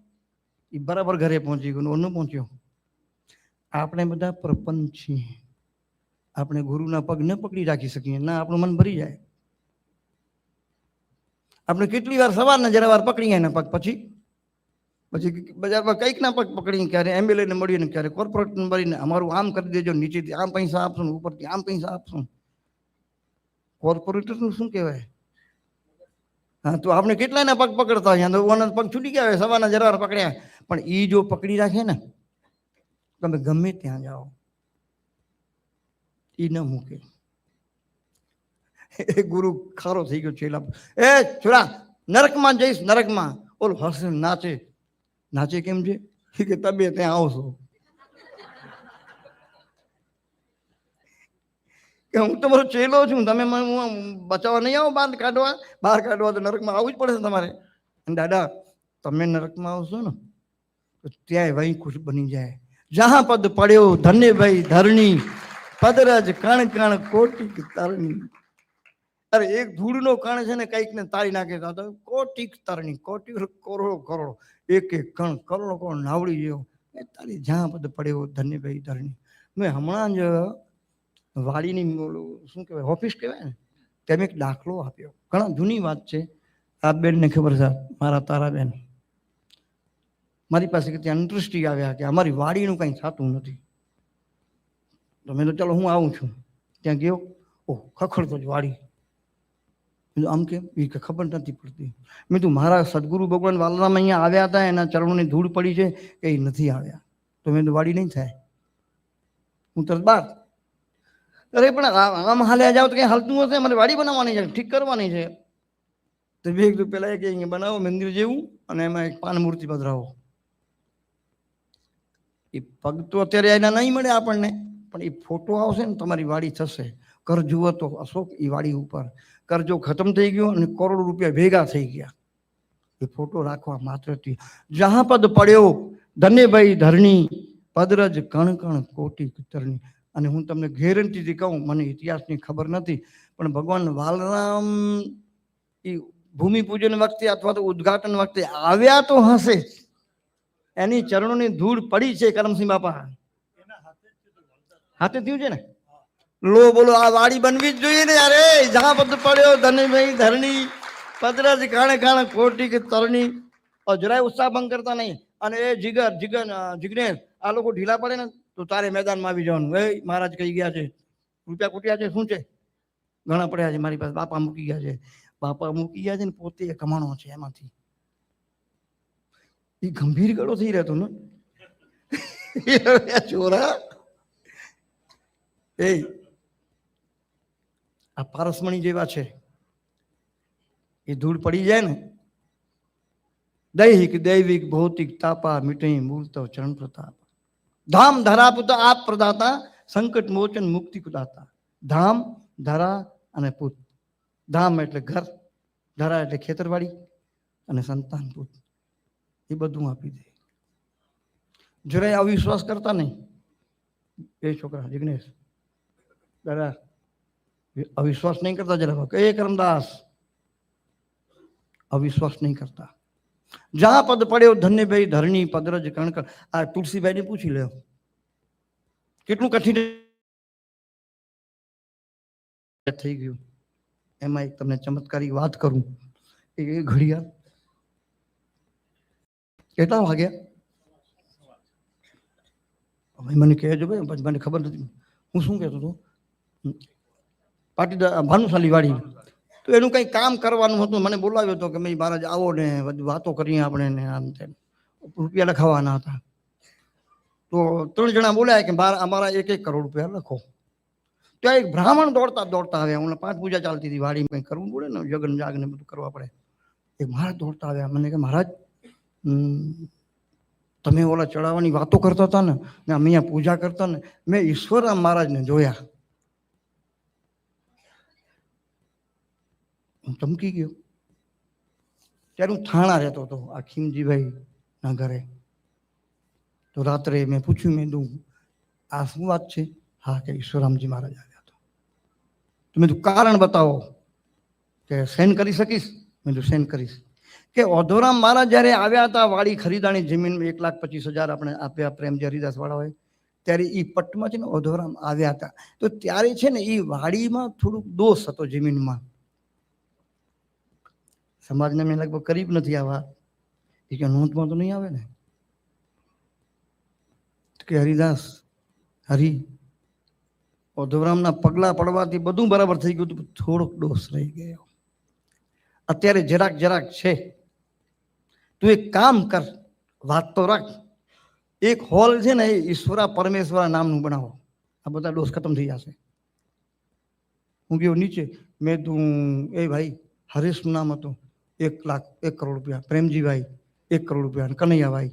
એ બરાબર ઘરે પહોંચી ગયો, ન પહોંચ્યો. આપણે બધા પ્રપન્ન છીએ. આપણે ગુરુના પગ ન પકડી રાખી શકીએ ના, આપણું મન ભરી જાય. આપણે કેટલી વાર સવારના જરા વાર પકડીએ એના પગ, પછી બજારમાં કંઈક ના પગ પકડીને, ક્યારે એમ્બ્યુલન્સને મળીને, ક્યારે કોર્પોરેટને મળીને અમારું આમ કરી દેજો, નીચેથી આમ પૈસા આપશું, ઉપરથી આમ પૈસા આપશું. કોર્પોરેટરનું શું કહેવાય? હા, તો આપણે કેટલાના પગ પકડતા હોય, તો ઓના પગ છૂટી ગયા હોય, સવારના જરા વાર પકડ્યા. પણ એ જો પકડી રાખે ને, તમે ગમે ત્યાં જાઓ, એ ન મૂકે. એ ગુરુ ખારો થઈ ગયો છેલ્લા. એ છોરા, નરકમાં જઈશ, નરકમાં. ઓલો હસે નાચે. નાચે કેમ છે કે તમે ત્યાં આવશો. કે હું તમારો ચેલો છું, તમે બચાવવા નહીં આવો, બહાર કાઢવા તો નરકમાં આવવું જ પડે છે તમારે. દાદા તમે નરકમાં આવશો ને તો ત્યાંય વહી કુછ બની જાય. જહાં પદ પડ્યો ધન્ય ભાઈ ધરણી, પદરજ કણ કણ કોટિક તરણી. અરે એક ધૂળનો કણ છે ને કઈક ને તાળી નાખે તો કોટિક તરણી, કોટી કરોડો કરોડો, એક એક કણ કરોડો કરોડ નાવડી જેવો એ તાળી જ્યાં પદ પડ્યો ધન્ય ભાઈ ધરણી. મેં હમણાં જ વાડીની શું કહેવાય ઓફિસ કહેવાય ને તેમ એક દાખલો આપ્યો. ઘણા જૂની વાત છે. આ બેનને ખબર છે, મારા તારાબેન મારી પાસે કે ત્યાં ઇન્ટરેસ્ટી આવ્યા કે અમારી વાડીનું કંઈ થતું નથી. તો મેં તો ચાલો હું આવું છું. ત્યાં ગયો, ઓહ ખખડતો જ વાડી. આમ કેમ એ ખબર નથી પડતી. મેં તું મારા સદગુરુ ભગવાન વાલરામ અહીંયા આવ્યા હતા, એના ચરણોની ધૂળ પડી છે કે એ નથી આવ્યા. તો મેં તો વાડી નહીં થાય. હું તરત બાર, અરે પણ આમ હાલ્યા જાવ તો કંઈ હાલતું હશે, મારે વાડી બનાવવાની છે, ઠીક કરવાની છે. તો બે એક પેલા એક અહીંયા બનાવો મંદિર જેવું અને એમાં એક પાન મૂર્તિ પધરાવો. એ પગ તો અત્યારે એના નહીં મળે આપણને, પણ એ ફોટો આવશે ને તમારી વાડી થશે. કર જુઓ તો અશોક એ વાડી ઉપર કરજો ખતમ થઈ ગયો અને કરોડો રૂપિયા ભેગા થઈ ગયા. એ ફોટો રાખવા માત્રથી જહાં પદ પડ્યો ધન્યભાઈ ધરણી, પદરજ કણ કણ કોટી તરણી. અને હું તમને ગેરંટીથી કહું, મને ઇતિહાસની ખબર નથી, પણ ભગવાન વાલરામ એ ભૂમિપૂજન વખતે અથવા તો ઉદ્ઘાટન વખતે આવ્યા તો હશે જ. એની ચરણોની ધૂળ પડી છે કરમસિંહ બાપા હાથે થયું છે ને. લો બોલો આ વાડી બનવી જ જોઈએ ને યાર. જહાં પદ પડ્યો ધન્યભાઈ ધરણી, પદરજ કાણે કાણે કોટી કે તરણી. જરાય ઉત્સાહ ભંગ કરતા નહીં. અને એ જિગ્નેશ આ લોકો ઢીલા પડે ને તો તારે મેદાનમાં આવી જવાનું. એ મહારાજ કહી ગયા છે, રૂપિયા કૂટ્યા છે, શું છે, ઘણા પડ્યા છે મારી પાસે, બાપા મૂકી ગયા છે. બાપા મૂકી ગયા છે ને પોતે કમાણો છે એમાંથી. એ ગંભીર ગળો થઈ રહેતો ને ચોરા. એ આ પારસમણી જેવા છે, એ ધૂળ પડી જાય ને દૈહિક દૈવિક ભૌતિક તાપા મિટઈ મૂર્ત ચરણ પ્રતાપ. ધામ ધરા પુત આપ પ્રદાતા, સંકટ મોચન મુક્તિ કુદાતા. ધામ ધરા અને પુત. ધામ એટલે ઘર, ધરા એટલે ખેતરવાડી અને સંતાન પુત. એ બધું આપી દે. જરાય અવિશ્વાસ કરતા નહીં. એ છોકરા જિગ્નેશ દાદા અવિશ્વાસ નહીં કરતા જરા. એ કરમદાસ અવિશ્વાસ નહીં કરતા. જહાં પદ પડ્યો ધન્યભાઈ ધરણી, પદરજ કણકણ. આ તુલસીભાઈને પૂછી લે કેટલું કઠિન થઈ ગયું. એમાં એક તમને ચમત્કારી વાત કરું. એ ઘડિયાળ કેટલા વાગ્યા મને કહેજો ભાઈ, મને ખબર નથી. હું શું કહેતો હતો, પાટીદાર ભાનુશાલી વાડી. તો એનું કંઈ કામ કરવાનું હતું. મને બોલાવ્યો હતો કે ભાઈ મહારાજ આવો ને બધી વાતો કરીએ આપણે ને આમ તેમ. રૂપિયા લખાવાના હતા. તો 3 જણા બોલ્યા કે અમારા 1-1 કરોડ રૂપિયા લખો. ત્યાં એક બ્રાહ્મણ દોડતા દોડતા આવ્યા. હું 5 પૂજા ચાલતી હતી વાડી, કંઈ કરવું પડે ને, જગન જાગ ને બધું કરવા પડે. એક મહારાજ દોડતા આવ્યા. મને કે મહારાજ તમે ઓલા ચડાવવાની વાતો કરતા હતા ને અમે અહીંયા પૂજા કરતા ને, મેં ઈશ્વરરામ મહારાજને જોયા. હું ચમકી ગયો. ત્યારે હું થાણા રહેતો હતો આ ખીમજીભાઈ ના ઘરે. તો રાત્રે મેં પૂછ્યું, મેં કીધું આ શું વાત છે? હા કે ઈશ્વરરામજી મહારાજ આવ્યા હતા. તો મેં કીધું કારણ બતાવો. કે સેન કરી શકીશ? મેં કીધું સેન કરીશ. કે ઓધોરામ મહારાજ જ્યારે આવ્યા હતા વાડી ખરીદાણી જમીન 1,25,000 આપણે આપ્યા પ્રેમજી હરિદાસ વાળા હોય ત્યારે એ પટમાં છે ને ઓધોરામ આવ્યા હતા. તો ત્યારે છે ને એ વાડીમાં થોડુંક દોષ હતો જમીનમાં. સમાજને મેં લગભગ કરીબ નથી આ વાત. એ કે નોંધમાં તો નહીં આવે ને કે હરિદાસ હરિ ઓધોરામના પગલા પડવાથી બધું બરાબર થઈ ગયું હતું, થોડોક દોષ રહી ગયો. અત્યારે જરાક જરાક છે. તું એક કામ કર, વાત તો રાખ. એક હોલ છે ને એ ઈશ્વરા પરમેશ્વરા નામનું બનાવો. આ બધા દોષ ખતમ થઈ જશે. હું ગયો નીચે. મેં તું એ ભાઈ હરેશનું નામ હતું, 1,01 કરોડ રૂપિયા. પ્રેમજીભાઈ 1 કરોડ રૂપિયા. કનૈયાભાઈ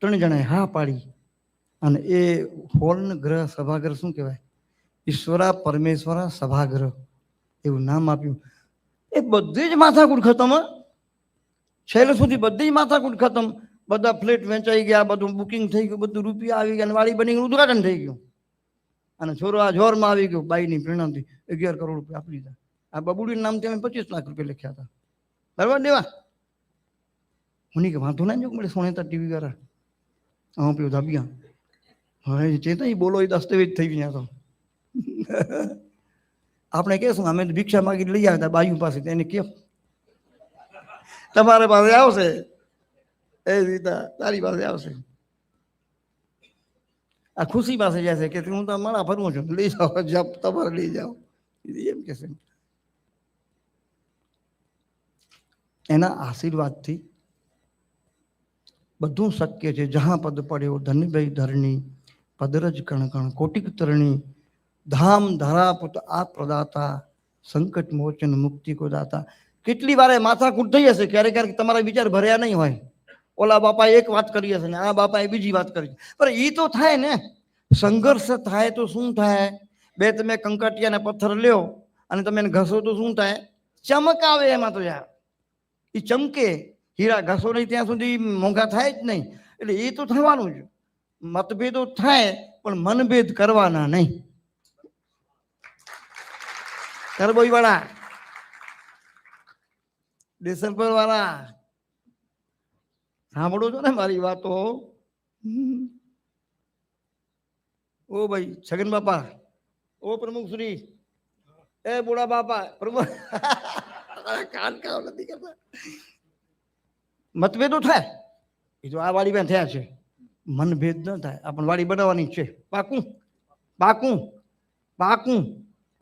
3 જણાએ હા પાડી. અને એ હોલનું ગ્રહ સભાગૃહ શું કહેવાય? ઈશ્વરા પરમેશ્વરા સભાગૃહ એવું નામ આપ્યું. એ બધી જ માથાકૂટ ખતમ. છેલ્લે સુધી બધી જ માથાકૂટ ખતમ. બધા ફ્લેટ વેચાઈ ગયા, બધું બુકિંગ થઈ ગયું, બધું રૂપિયા આવી ગયા, અને વાડી બની ઉદઘાટન થઈ ગયું. અને છોરો આ જોરમાં આવી ગયો, બાઈની પ્રેરણાથી 11 કરોડ રૂપિયા આપી દીધા. આ બબુડીના નામથી અમે 25 લાખ રૂપિયા લખ્યા હતા. બરાબર દેવા હું કે વાંધો ના જો મળે સોનેતા ટીવી વાળા હું પીવું ધાબિયા હવે ચેતા બોલો એ દસ્તાવેજ થઈ ગયા તો આપણે કહેશું અમે ભિક્ષા માગી લઈ આવ્યા હતા બાયુ પાસે, એને કેમ તમારે પાસે આવશે એ રીતે તારી પાસે આવશે. આ ખુશી પાસે જશે કે હું તો મારા ફરવું છું, લઈ જાઓ જપ તમારે લઈ જાઓ એમ કહેશે. એના આશીર્વાદથી બધું શક્ય છે. જહાં પદ પડ્યો ધનભાઈ ધરણી, પદરજ કણ કણ કોટિક તરણી, ધામ ધરા પુત આ પ્રદાતા, સંકટ મોચન મુક્તિ કો દાતા. કેટલી વાર માથાકૂટ થઈ હશે, ક્યારેક ક્યારેક તમારા વિચાર ભર્યા નહીં હોય. ઓલા બાપાએ એક વાત કરી હશે ને આ બાપાએ બીજી વાત કરી, પણ એ તો થાય ને. સંઘર્ષ થાય તો શું થાય? બે તમે કંકાટિયાના પથ્થર લ્યો અને તમે ઘસો તો શું થાય? ચમક આવે એમાં તો યાર, એ ચમકે. હીરા ઘસો નહીં ત્યાં સુધી મોંઘા થાય જ નહીં. એટલે એ તો થવાનું જ. મતભેદો થાય પણ મનભેદ કરવાના નહીં. કરબોઈ વાળા, દેસરપર વાળા, સાંભળો છો ને મારી વાતો? ઓ ભાઈ છગન બાપા, ઓ પ્રમુખ શ્રી, એ બોડા બાપા, પ્રમુખ કાન કામ નથી કરતા. મતભેદો થાય એ તો આ વાડીમાં થયા છે, મનભેદ ન થાય. આપણે વાડી બનાવવાની છે. પાકું પાકું પાકું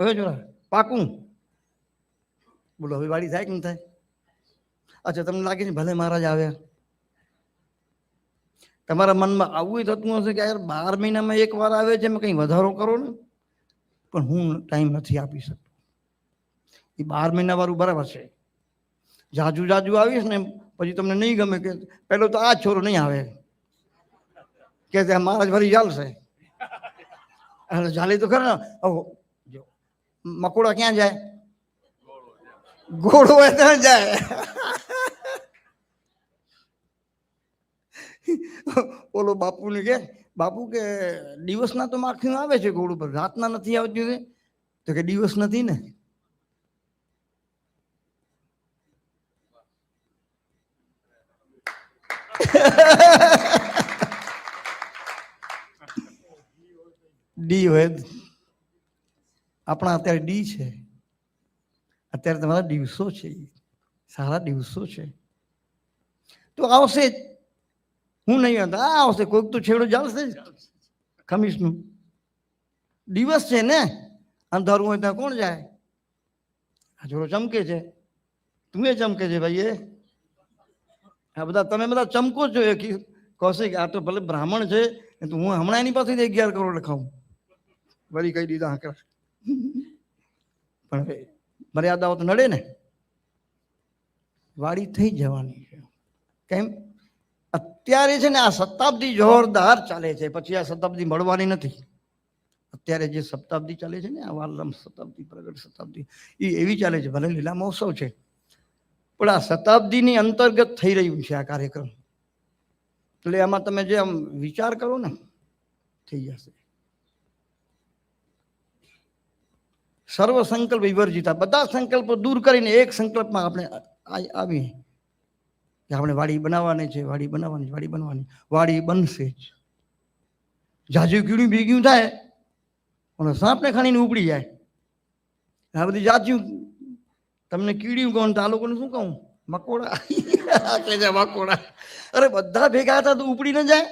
હવે જોડા પાકું બોલો. હવે વાડી થાય કે ન થાય? અચ્છા તમને લાગે છે ભલે મહારાજ આવ્યા, તમારા મનમાં આવું થતું હશે કે યાર 12 મહિનામાં એક વાર આવે છે, એમાં કંઈ વધારો કરો ને. પણ હું ટાઈમ નથી આપી શકતો. એ 12 મહિના વાળું બરાબર છે. જાજુ જાજુ આવીશ ને પછી તમને નહીં ગમે કે પેલો તો આ છોરો નહીં આવે કે મહારાજ ફરી ચાલશે. ચાલી તો ખરા ને. મકોડા ક્યાં જાય? ઘોડો હોય ત્યાં જાય. ઓલો બાપુને કે બાપુ કે દિવસના તો માખીઓ આવે છે ઘોડ ઉપર, રાતના નથી આવતી. તો કે દિવસ નથી ને. ડી હોય આપણા અત્યારે ડી છે. અત્યારે તમારા દિવસો છે, સારા દિવસો છે. તો આવશે જ. હું નહીં હતા આ આવશે, કોઈક તો છેડો ચાલશે જ. ખમીસનું દિવસ છે ને, અંધારું હોય ત્યાં કોણ જાય? આ જોડો ચમકે છે, તું એ ચમકે છે ભાઈ. આ બધા તમે બધા ચમકો છો. એ કૌશિક આ તો ભલે બ્રાહ્મણ છે, તો હું હમણાં એની પાસેથી 11 કરોડ લખાવું. વળી કહી દીધા હા. પણ મર્યાદાઓ તો નડે ને. વાડી થઈ જવાની છે. કેમ? અત્યારે છે ને આ શતાબ્દી જોરદાર ચાલે છે, પછી આ શતાબ્દી મળવાની નથી. અત્યારે જે શતાબ્દી ચાલે છે ને, આ વાલરામ શતાબ્દી, પ્રગટ શતાબ્દી, એ એવી ચાલે છે. ભલે લીલા મહોત્સવ છે, પણ આ શતાબ્દીની અંતર્ગત થઈ રહ્યું છે આ કાર્યક્રમ. એટલે આમાં તમે જે આમ વિચાર કરો ને, થઈ જશે. સર્વ સંકલ્પ વિવર્જિતા, બધા સંકલ્પો દૂર કરીને એક સંકલ્પમાં આપણે આવીએ કે આપણે વાડી બનાવવાની છે, વાડી બનાવવાની, વાડી બનવાની. વાડી બનશે જ. જાજુ કીડું ભેગું થાય અને સાપને ખાણીને ઉપડી જાય. આ બધી જાજુ તમને કીડ્યું કહું તો આ લોકોને શું કહું? મકોડા કે છે મકોડા. અરે બધા ભેગા હતા તો ઉપડી ન જાય?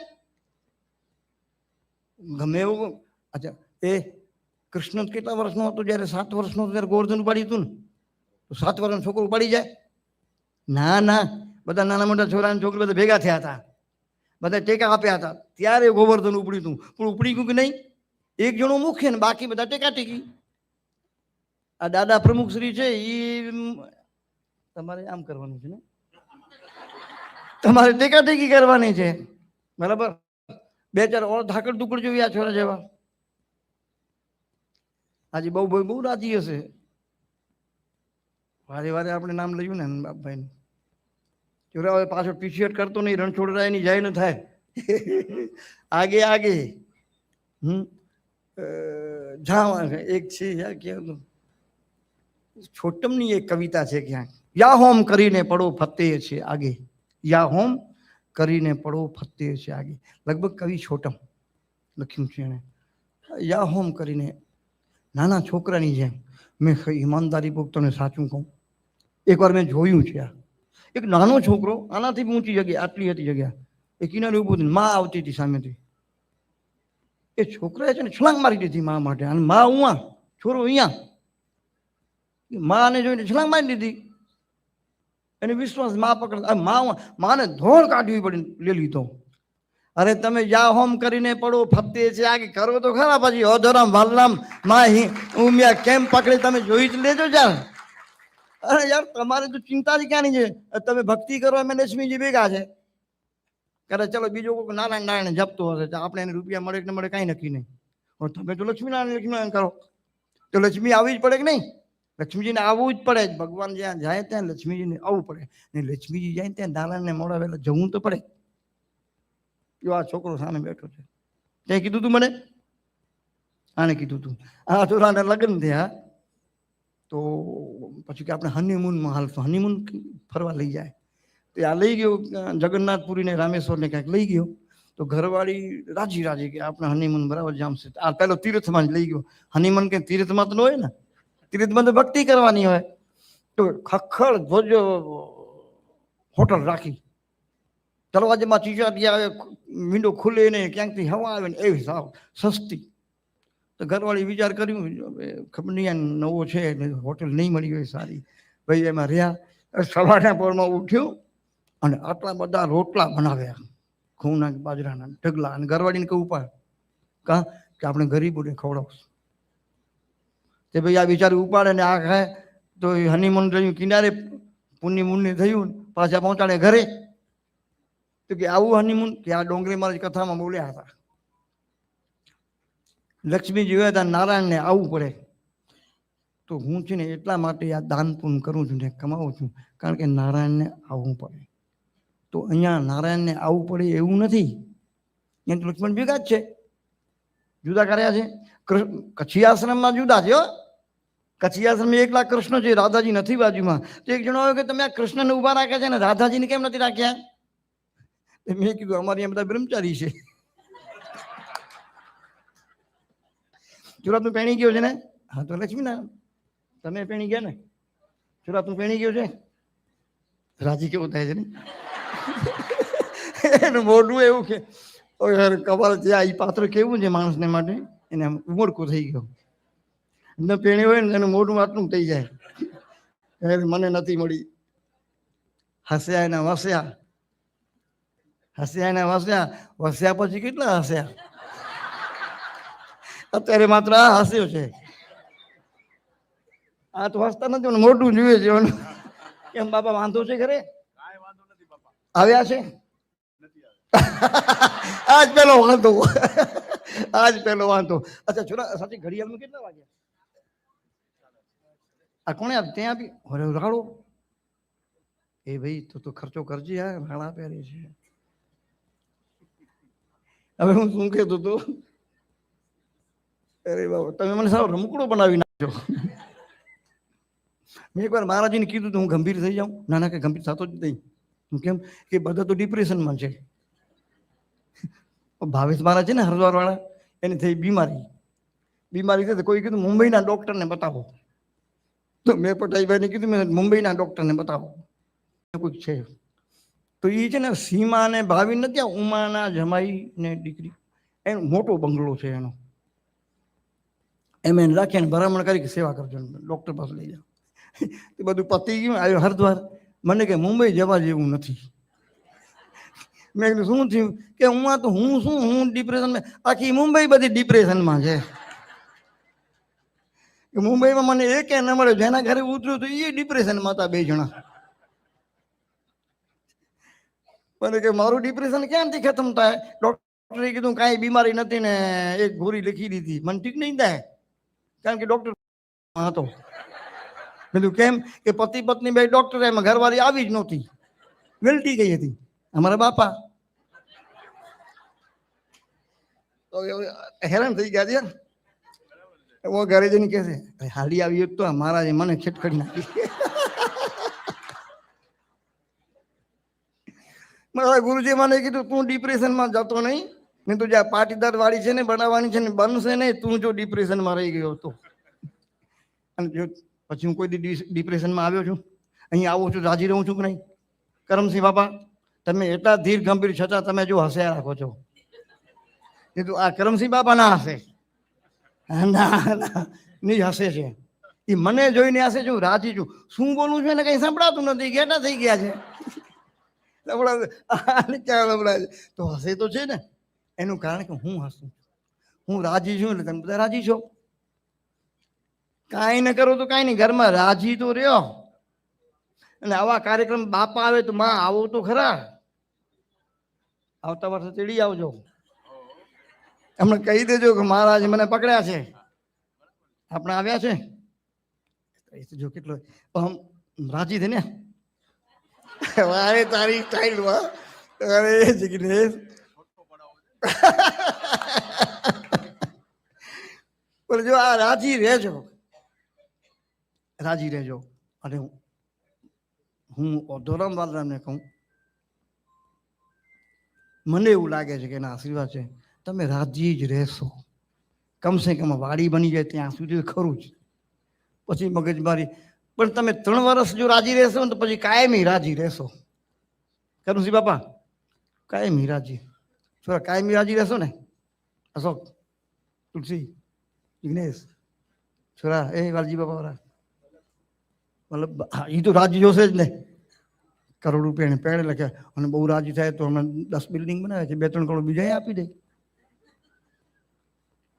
ગમે એવું. અચ્છા એ કૃષ્ણ કેટલા વર્ષનો હતો જ્યારે? 7 વર્ષનો હતો ત્યારે ગોવર્ધન ઉપાડ્યું હતું ને. તો 7 વર્ષનો છોકરો ઉપાડી જાય? ના ના, બધા નાના મોટા છોકરા અને છોકરી બધા ભેગા થયા હતા, બધા ટેકા આપ્યા હતા, ત્યારે ગોવર્ધન ઉપડ્યું હતું. પણ ઉપડી ગયું કે નહીં? એક જણો મુખ્ય ને બાકી બધા ટેકા ટેકી. આ દાદા પ્રમુખ શ્રી છે એ તમારે આમ કરવાનું છે ને, તમારે ટેકા ટેકી કરવાની છે. બરાબર? 2-4 ઓર ધાકડ ટુકડ જોઈ આ છોરા જેવા. આજે બહુ રાજી હશે. વારે વારે આપણે નામ લયું ને બાપભાઈ. છોરા હવે પાછો પીછેહટ કરતો નહીં, રણછોડરાય ની જાય ન થાય. આગે આગે જાવા એક છે ક્યાં છોટમની એક કવિતા છે ક્યાંક, યા હોમ કરીને પડો ફતે છે આગે, યા હોમ કરીને પડો ફતે છે આગે. લગભગ કવિ છોટમ લખ્યું છે એને. યા હોમ કરીને નાના છોકરાની જેમ. મેં ઈમાનદારી પૂર્વક તને સાચું કહું, એકવાર મેં જોયું છે. આ એક નાનો છોકરો આનાથી ઊંચી જગ્યા, આટલી હતી જગ્યા, એ કિનારે ઉભો થઈને માં આવતી હતી સામેથી, એ છોકરાએ છે ને છલાંગ મારી દીધી મા માટે. અને મા ઉવા, છોરો અહીંયા, માને જોઈને છલાંગ મારી દીધી. એને વિશ્વાસ મા પકડ, માને ધોળ કાઢવી પડી, લે લીધો. અરે તમે યા હોમ કરીને પડો ફતે છે આગે કરો તો ખરા, પછી અધરામ વાલરામ માં ઉમિયા કેમ પકડે તમે જોઈ જ લેજો યાર. અરે યાર તમારે તો ચિંતા જ ક્યાંની છે, તમે ભક્તિ કરો એમ લક્ષ્મીજી ભેગા છે. કરે ચલો બીજો કોઈ નારાયણ નારાયણ જપતો હશે, આપણે એને રૂપિયા મળે કે ન મળે કાંઈ નક્કી નહીં. તમે તો લક્ષ્મીનારાયણ કરો તો લક્ષ્મી આવી જ પડે કે નહીં? લક્ષ્મીજીને આવવું જ પડે. ભગવાન જ્યાં જાય ત્યાં લક્ષ્મીજીને આવવું પડે, ને લક્ષ્મીજી જાય ત્યાં નારાયણને મોડા વહેલા જવું તો પડે. જો આ છોકરો સામે બેઠો છે, તે કીધું તું મને, આને કીધું તું. આ છોરાને લગ્ન થયા તો પછી કે આપણે હનીમૂનમાં હાલશું, હનીમૂન ફરવા લઈ જાય. તો આ લઈ ગયો જગન્નાથપુરી ને રામેશ્વર ને ક્યાંક લઈ ગયો. તો ઘરવાળી રાજી રાજી કે આપણે હનીમૂન બરાબર જામશે. આ પેલો તીર્થમાં જ લઈ ગયો. હનીમૂન કે તીર્થમાં તો ન હોય ને, તીર્થમાં તો ભક્તિ કરવાની હોય. તો ખખડ ધ્વજો હોટલ રાખી, દરવાજામાં ચીચાટી આવે, વિન્ડો ખુલે ને ક્યાંકથી હવા આવે ને એવી સાવ સસ્તી. તો ઘરવાળી વિચાર કર્યું, ખબર નહીં આ નવો છે હોટલ નહીં મળી હોય સારી, ભાઈ એમાં રહ્યા. સવારના પોરમાં ઉઠ્યું અને આટલા બધા રોટલા બનાવ્યા, ઘઉંના બાજરાના ઢગલા. અને ઘરવાળીને કહું ઉપાડ કા કે આપણે ગરીબોને ખવડાવશું. તે ભાઈ આ વિચાર ઉપાડે ને આ ખાય તો હનીમૂન રહ્યું કિનારે, પુણ્ય મુન્ની થયું, પાછા પહોંચાડે ઘરે. તો કે આવું હનીમૂન કે આ ડોંગરી મહારાજ કથામાં બોલ્યા હતા, લક્ષ્મી જોયા હતા નારાયણને આવવું પડે. તો હું છે ને એટલા માટે આ દાન પૂન કરું છું ને કમાવું છું, કારણ કે નારાયણને આવવું પડે. તો અહીંયા નારાયણને આવવું પડે એવું નથી, અહીંયા તો લક્ષ્મણ ભેગા જ છે. જુદા કર્યા છે, કચ્છી આશ્રમમાં જુદા છે. કચ્છી આશ્રમમાં એકલા કૃષ્ણ છે, રાધાજી નથી બાજુમાં. તો એક જણો આવ્યો કે તમે આ કૃષ્ણને ઉભા રાખ્યા છે ને રાધાજીને કેમ નથી રાખ્યા? મેં કીધું અમારી અહીંયા બધા બ્રહ્મચારી છે. ચોરા તું પેણી ગયો છે ને? હા તો લક્ષ્મી ના તમે પેણી ગયા ને? ચોરા તું પેણી ગયો છે? રાજી કેવું થાય છે ને? એનું મોઢું એવું કે કપાલ છે, આ પાત્ર કેવું છે માણસને માટે, એને આમ ઉમળકો થઈ ગયો. ન પેણી હોય ને એનું મોઢું આટલું થઈ જાય, મને નથી મળી. હસ્યા એના વસ્યા, હસ્યા એના વસ્યા, વસ્યા પછી કેટલા હસ્યા? અત્યારે માત્ર આ હાસ્યો છે, આ તો હસતા નથી, મોટું જોઈએ છે. કેમ બાપા વાંધો છે ઘરે? આવ્યા છે? આજ પેલો વાંધો, આજ પેલો વાંધો. અચ્છા છોરા સાચી ઘડિયાળમાં કેટલા વાગ્યા? આ કોણે ત્યાં આપી? રાડો એ ભાઈ તો ખર્ચો કરજે, આ રાણા પહેરે છે. હવે હું શું કહેતો હતો? અરે બાબા તમે મને સારો રમકડો બનાવી નાખજો. મેં એકવાર મહારાજીને કીધું તો હું ગંભીર થઈ જાઉં. ના ના કે ગંભીર થતો જ નહીં. હું કેમ કે બધા તો ડિપ્રેશનમાં છે. ભાવેશ મહારાજ છે ને હરિદ્વાર વાળા, એને થઈ બીમારી થઈ. કોઈ કીધું મુંબઈના ડોક્ટરને બતાવો. તો મેં પટાઈભાઈને કીધું મેં મુંબઈના ડોક્ટરને બતાવો કોઈક છે. તો એ છે ને સીમા અને ભાવિન નથી, ઉમાના જમાઈ ને દીકરી, એનો મોટો બંગલો છે એનો. એમ એને રાખીને ભરામણ કરી કે સેવા કરજો, ડોક્ટર પાસે લઈ જાઓ. એ બધું પતી ગયું, આવ્યો હરિદ્વાર. મને કે મુંબઈ જવા જેવું નથી. મેં કીધું શું થયું? કે હું ડિપ્રેશનમાં, આખી મુંબઈ બધી ડિપ્રેશનમાં છે. મુંબઈમાં મને એક ન મળે, જેના ઘરે ઉતર્યું તો એ ડિપ્રેશનમાં હતા, 2 જણા. મને કે મારું ડિપ્રેશન ક્યાંથી ખતમ થાય? ડોક્ટરે કીધું કાંઈ બીમારી નથી ને એક ગોળી લખી દીધી. મને ઠીક નહીં થાય, કારણ કે ડોક્ટર હતો. કીધું કેમ? કે પતિ પત્ની બે ડોક્ટર, એમાં ઘરવાળી આવી જ નહોતી. ગલટી ગઈ હતી અમારા બાપા તો હેરાન થઈ ગયા છે. वो घरे जने कैसे हाली આવી તો મહારાજે મને ખટખડી નાખી. મારા ગુરુજી મને કીધું તું ડિપ્રેશનમાં જતો નહીં, મેં તો જ્યાં પાટીદાર વાળી છે ને બનાવવાની છે ને બનશે નહીં, તું જો ડિપ્રેશનમાં રહી ગયો તો. અને જો પછી હું કોઈ ડિપ્રેશનમાં આવ્યો છું, અહીં આવું છું રાજી રહું છું કે નહીં? કરમસિંહ બાપા તમે એટલા ધીર ગંભીર છતાં તમે જો હસ્યા રાખો છો. કીધું આ કરમસિંહ બાપા ના હશે, ના ના નહીં હસે છે. એ મને જોઈને હસે છું, રાજી છું. શું બોલું છું એને કઈ સંભળાતું નથી, ઘેટા થઈ ગયા છે. તો હસે તો છે ને, એનું કારણ કે હું હસું, હું રાજી છું એટલે તમે બધા રાજી છો. કાંઈ ન કરો તો કાંઈ નહીં, ઘરમાં રાજી તો રહ્યો. અને આવા કાર્યક્રમ બાપા આવે તો માં આવો તો ખરા, આવતા વર્ષે તેડી આવજો. હમણાં કહી દેજો કે મહારાજ મને પકડ્યા છે, આપણે આવ્યા છે. જો કેટલો રાજી થઈને વારે તારી સ્ટાઇલ માં અરે જિગ્નેશ પણ જો આ રાજી રહેજો, રાજી રહેજો. અને હું ઓધોરામ વાલરામને કહું, મને એવું લાગે છે કે એના આશીર્વાદ છે, તમે રાજી જ રહેશો. કમસે કમ વાડી બની જાય ત્યાં સુધી ખરું જ, પછી મગજમારી. પણ તમે 3 વર્ષ જો રાજી રહેશો ને તો પછી કાયમી રાજી રહેશો. કરમસિંહ બાપા કાયમી રાજી, છોરા કાયમી રાજી રહેશો ને. અશોક, તુલસી, જિગ્નેશ, છોરા એ વાલજી બાપા વાળા મતલબ એ તો રાજી જોશે જ ને. કરોડ રૂપિયા પેડ લખ્યા અને બહુ રાજી થાય તો અમે 10 બિલ્ડિંગ બનાવે છે, 2-3 કરોડ બીજા આપી દે.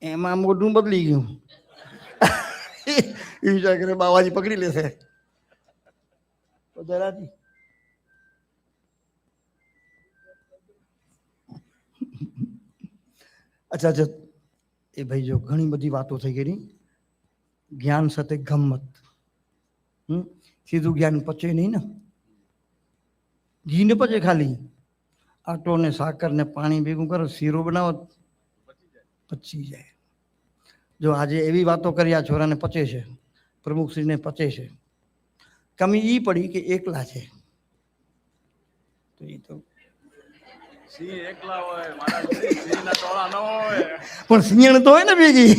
એમાં મોઢું બદલી ગયું. એ વિચાર કરે બાવાજી પકડી લેશે. બધા રાજી. અચ્છા અચ્છા એ ભાઈ જો ઘણી બધી વાતો થઈ ગઈ. જ્ઞાન સાથે ગમ્મત. સીધું જ્ઞાન પચે નહીં ને, ઘી ને પચે. ખાલી આટો ને સાકર ને પાણી ભેગું કરો, શીરો બનાવો, પચી જાય. જો આજે એવી વાતો કરી આ છોરાને પચે છે, પ્રમુખશ્રીને પચે છે. કમી ઈ પડી કે એકલા છે. તો એ તો પણ સિંહણ તો હોય ને ભેગી.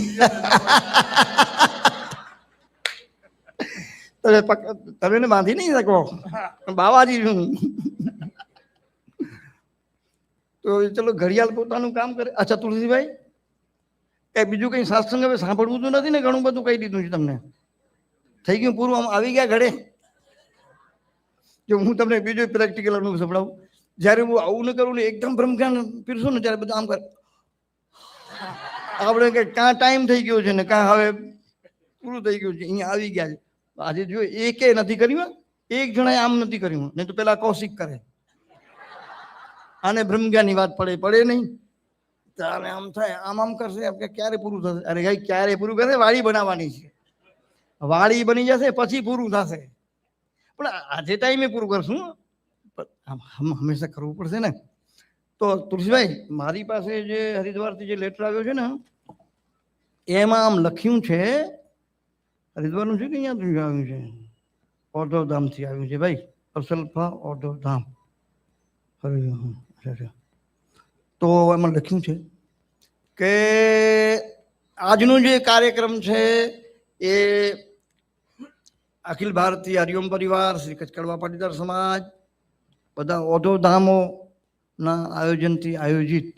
તમે બાંધી નહીં શકો, બાવાજી છું. તો ચલો ઘડિયાળ પોતાનું કામ કરે. અચ્છા તુલસીભાઈ, એ બીજું કઈ સત્સંગ હવે સાંભળવું તો નથી ને? ઘણું બધું કહી દીધું છે તમને, થઈ ગયું પૂરું. આમ આવી ગયા ઘડે. જો હું તમને બીજું પ્રેક્ટિકલ અનુભવ સંભળાવું. જયારે હું આવું ન કરું ને, એકદમ બ્રહ્મજ્ઞાન પીરસું ને, ત્યારે બધા આમ કરે. આપણે કે કાં ટાઈમ થઈ ગયો છે ને કાં હવે પૂરું થઈ ગયું છે, અહીંયા આવી ગયા છે. આજે જો એકે નથી કર્યું, એક જણાએ આમ નથી કર્યું, નહીં તો પેલા કૌશિક કરે. આને બ્રહ્મજ્ઞાનની વાત પડે નહીં. તારે આમ થાય, આમ કરશે, કે ક્યારે પૂરું થશે? અરે ભાઈ ક્યારે પૂરું કરશે? વાડી બનાવવાની છે, વાડી બની જશે પછી પૂરું થશે. પણ આજે ટાઈમે પૂરું કરશું, હંમેશા કરવું પડશે ને. તો તુલસીભાઈ, મારી પાસે જે હરિદ્વારથી જે લેટર આવ્યો છે ને, એમાં આમ લખ્યું છે, હરિદ્વારનું છે કે અહીંયાથી આવ્યું છે? ઓઢવધામથી આવ્યું છે ભાઈ, અસલફા ઓઢવધામ. તો એમાં લખ્યું છે કે આજનું જે કાર્યક્રમ છે એ અખિલ ભારતીય હરિઓમ પરિવાર, શ્રી કચ્છ કડવા પાટીદાર સમાજ, બધા ઓઢવધામોના આયોજનથી આયોજિત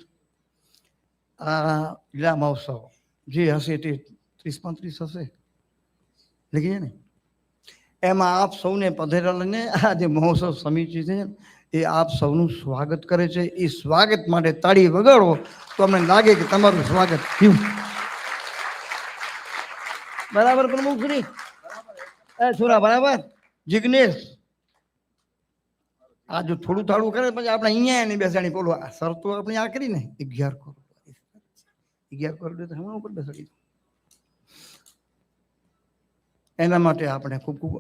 આ લીલા મહોત્સવ જે હશે તે 30-35 હશે, લખી છે ને. એમાં આપ સૌને પધરેલા લઈને આ જે મહોત્સવ સમિતિ છે એ આપ સૌનું સ્વાગત કરે છે. એ સ્વાગત માટે તાળી વગાડો તો અમને લાગે કે તમારું સ્વાગત થયું. બરાબર પ્રમુખશ્રી? છોરા બરાબર? જિગ્નેશ આ જો થોડું થાળું કરે પછી આપણે અહીંયા નહીં બેસાડી. બોલો આ સર તો આપણે આ કરીને 11 કરોડ 11 કરોડ તો હમણાં ઉપર બેસાડી. એના માટે આપણે ખૂબ ખૂબ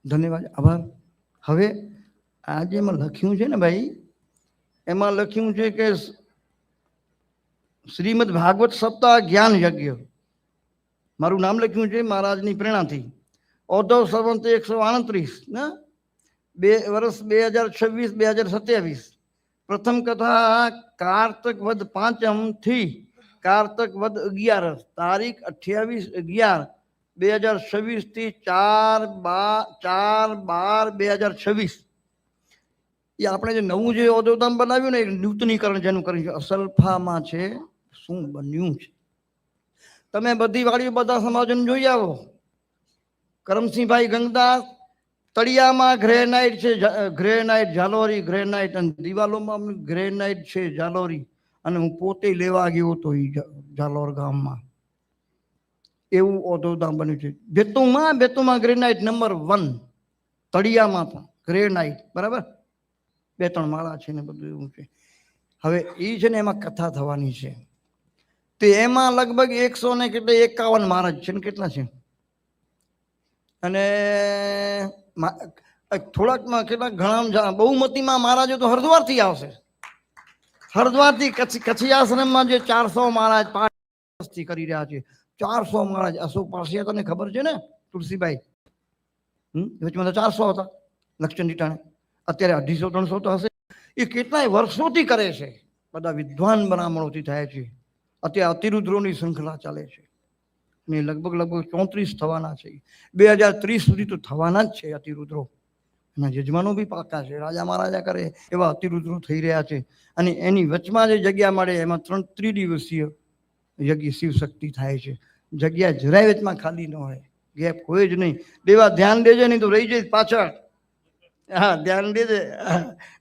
ધન્યવાદ, આભાર. હવે આજે એમાં લખ્યું છે ને ભાઈ, એમાં લખ્યું છે કે શ્રીમદ ભાગવત સપ્તાહ જ્ઞાન યજ્ઞ, મારું નામ લખ્યું છે મહારાજની પ્રેરણાથી. ઓધવ સંવંત 138 ને વર્ષ 2026-2027. પ્રથમ કથા કારતક વદ 5 થી કારતક વદ 11, તારીખ 28/11/2026 થી 4/12/2026. એ આપણે જે નવું જે ઓદોધામ બનાવ્યું ને, નૂતનીકરણ જેનું કર્યું છે, અસલફામાં છે શું બન્યું છે. તમે બધી વાળીઓ બધા સમાજને જોઈ આવો. કરમસિંહભાઈ ગંગદાસ, તળિયામાં ગ્રેનાઇટ છે, ગ્રેનાઇટ ઝાલોરી ગ્રેનાઇટ, અને દિવાલોમાં ગ્રેનાઇટ છે ઝાલોરી. અને હું પોતે લેવા ગયો હતો એ ઝાલોર ગામમાં. એવું ઓદોધામ બન્યું છે. બેતુમાં ગ્રેનાઇટ નંબર 1, તળિયામાં પણ ગ્રેનાઇટ, બરાબર. 2-3 માળા છે ને બધું એવું છે. હવે એ છે ને એમાં કથા થવાની છે. તે એમાં લગભગ 151 મહારાજ છે ને કેટલા છે, અને થોડાકમાં કેટલાક ઘણા બહુમતીમાં મહારાજો તો હરિદ્વારથી આવશે. હરિદ્વારથી કચ્છી આશ્રમમાં જે 400 મહારાજ 5 વર્ષથી કરી રહ્યા છે. 400 મહારાજ. અશોક પારસિયા તને ખબર છે ને, તુલસીભાઈ, વચમાં તો 400 હતા લક્ષચંડી ટાણે. અત્યારે 250-300 તો હશે. એ કેટલાય વર્ષોથી કરે છે. બધા વિદ્વાન બ્રાહ્મણોથી થાય છે. અત્યારે અતિરુદ્રોની શૃંખલા ચાલે છે ને લગભગ 34 થવાના છે. 2030 સુધી તો થવાના જ છે અતિરુદ્રો. એના યજમાનો બી પાકા છે. રાજા મહારાજા કરે એવા અતિરુદ્રો થઈ રહ્યા છે. અને એની વચમાં જે જગ્યા મળે એમાં 3 દિવસીય યજ્ઞ શિવ શક્તિ થાય છે. જગ્યા જરાય વચમાં ખાલી ન હોય, ગેપ હોય જ નહીં. દેવા ધ્યાન દેજે, નહીં તો રહી જાય પાછળ. હા, ધ્યાન દેજે,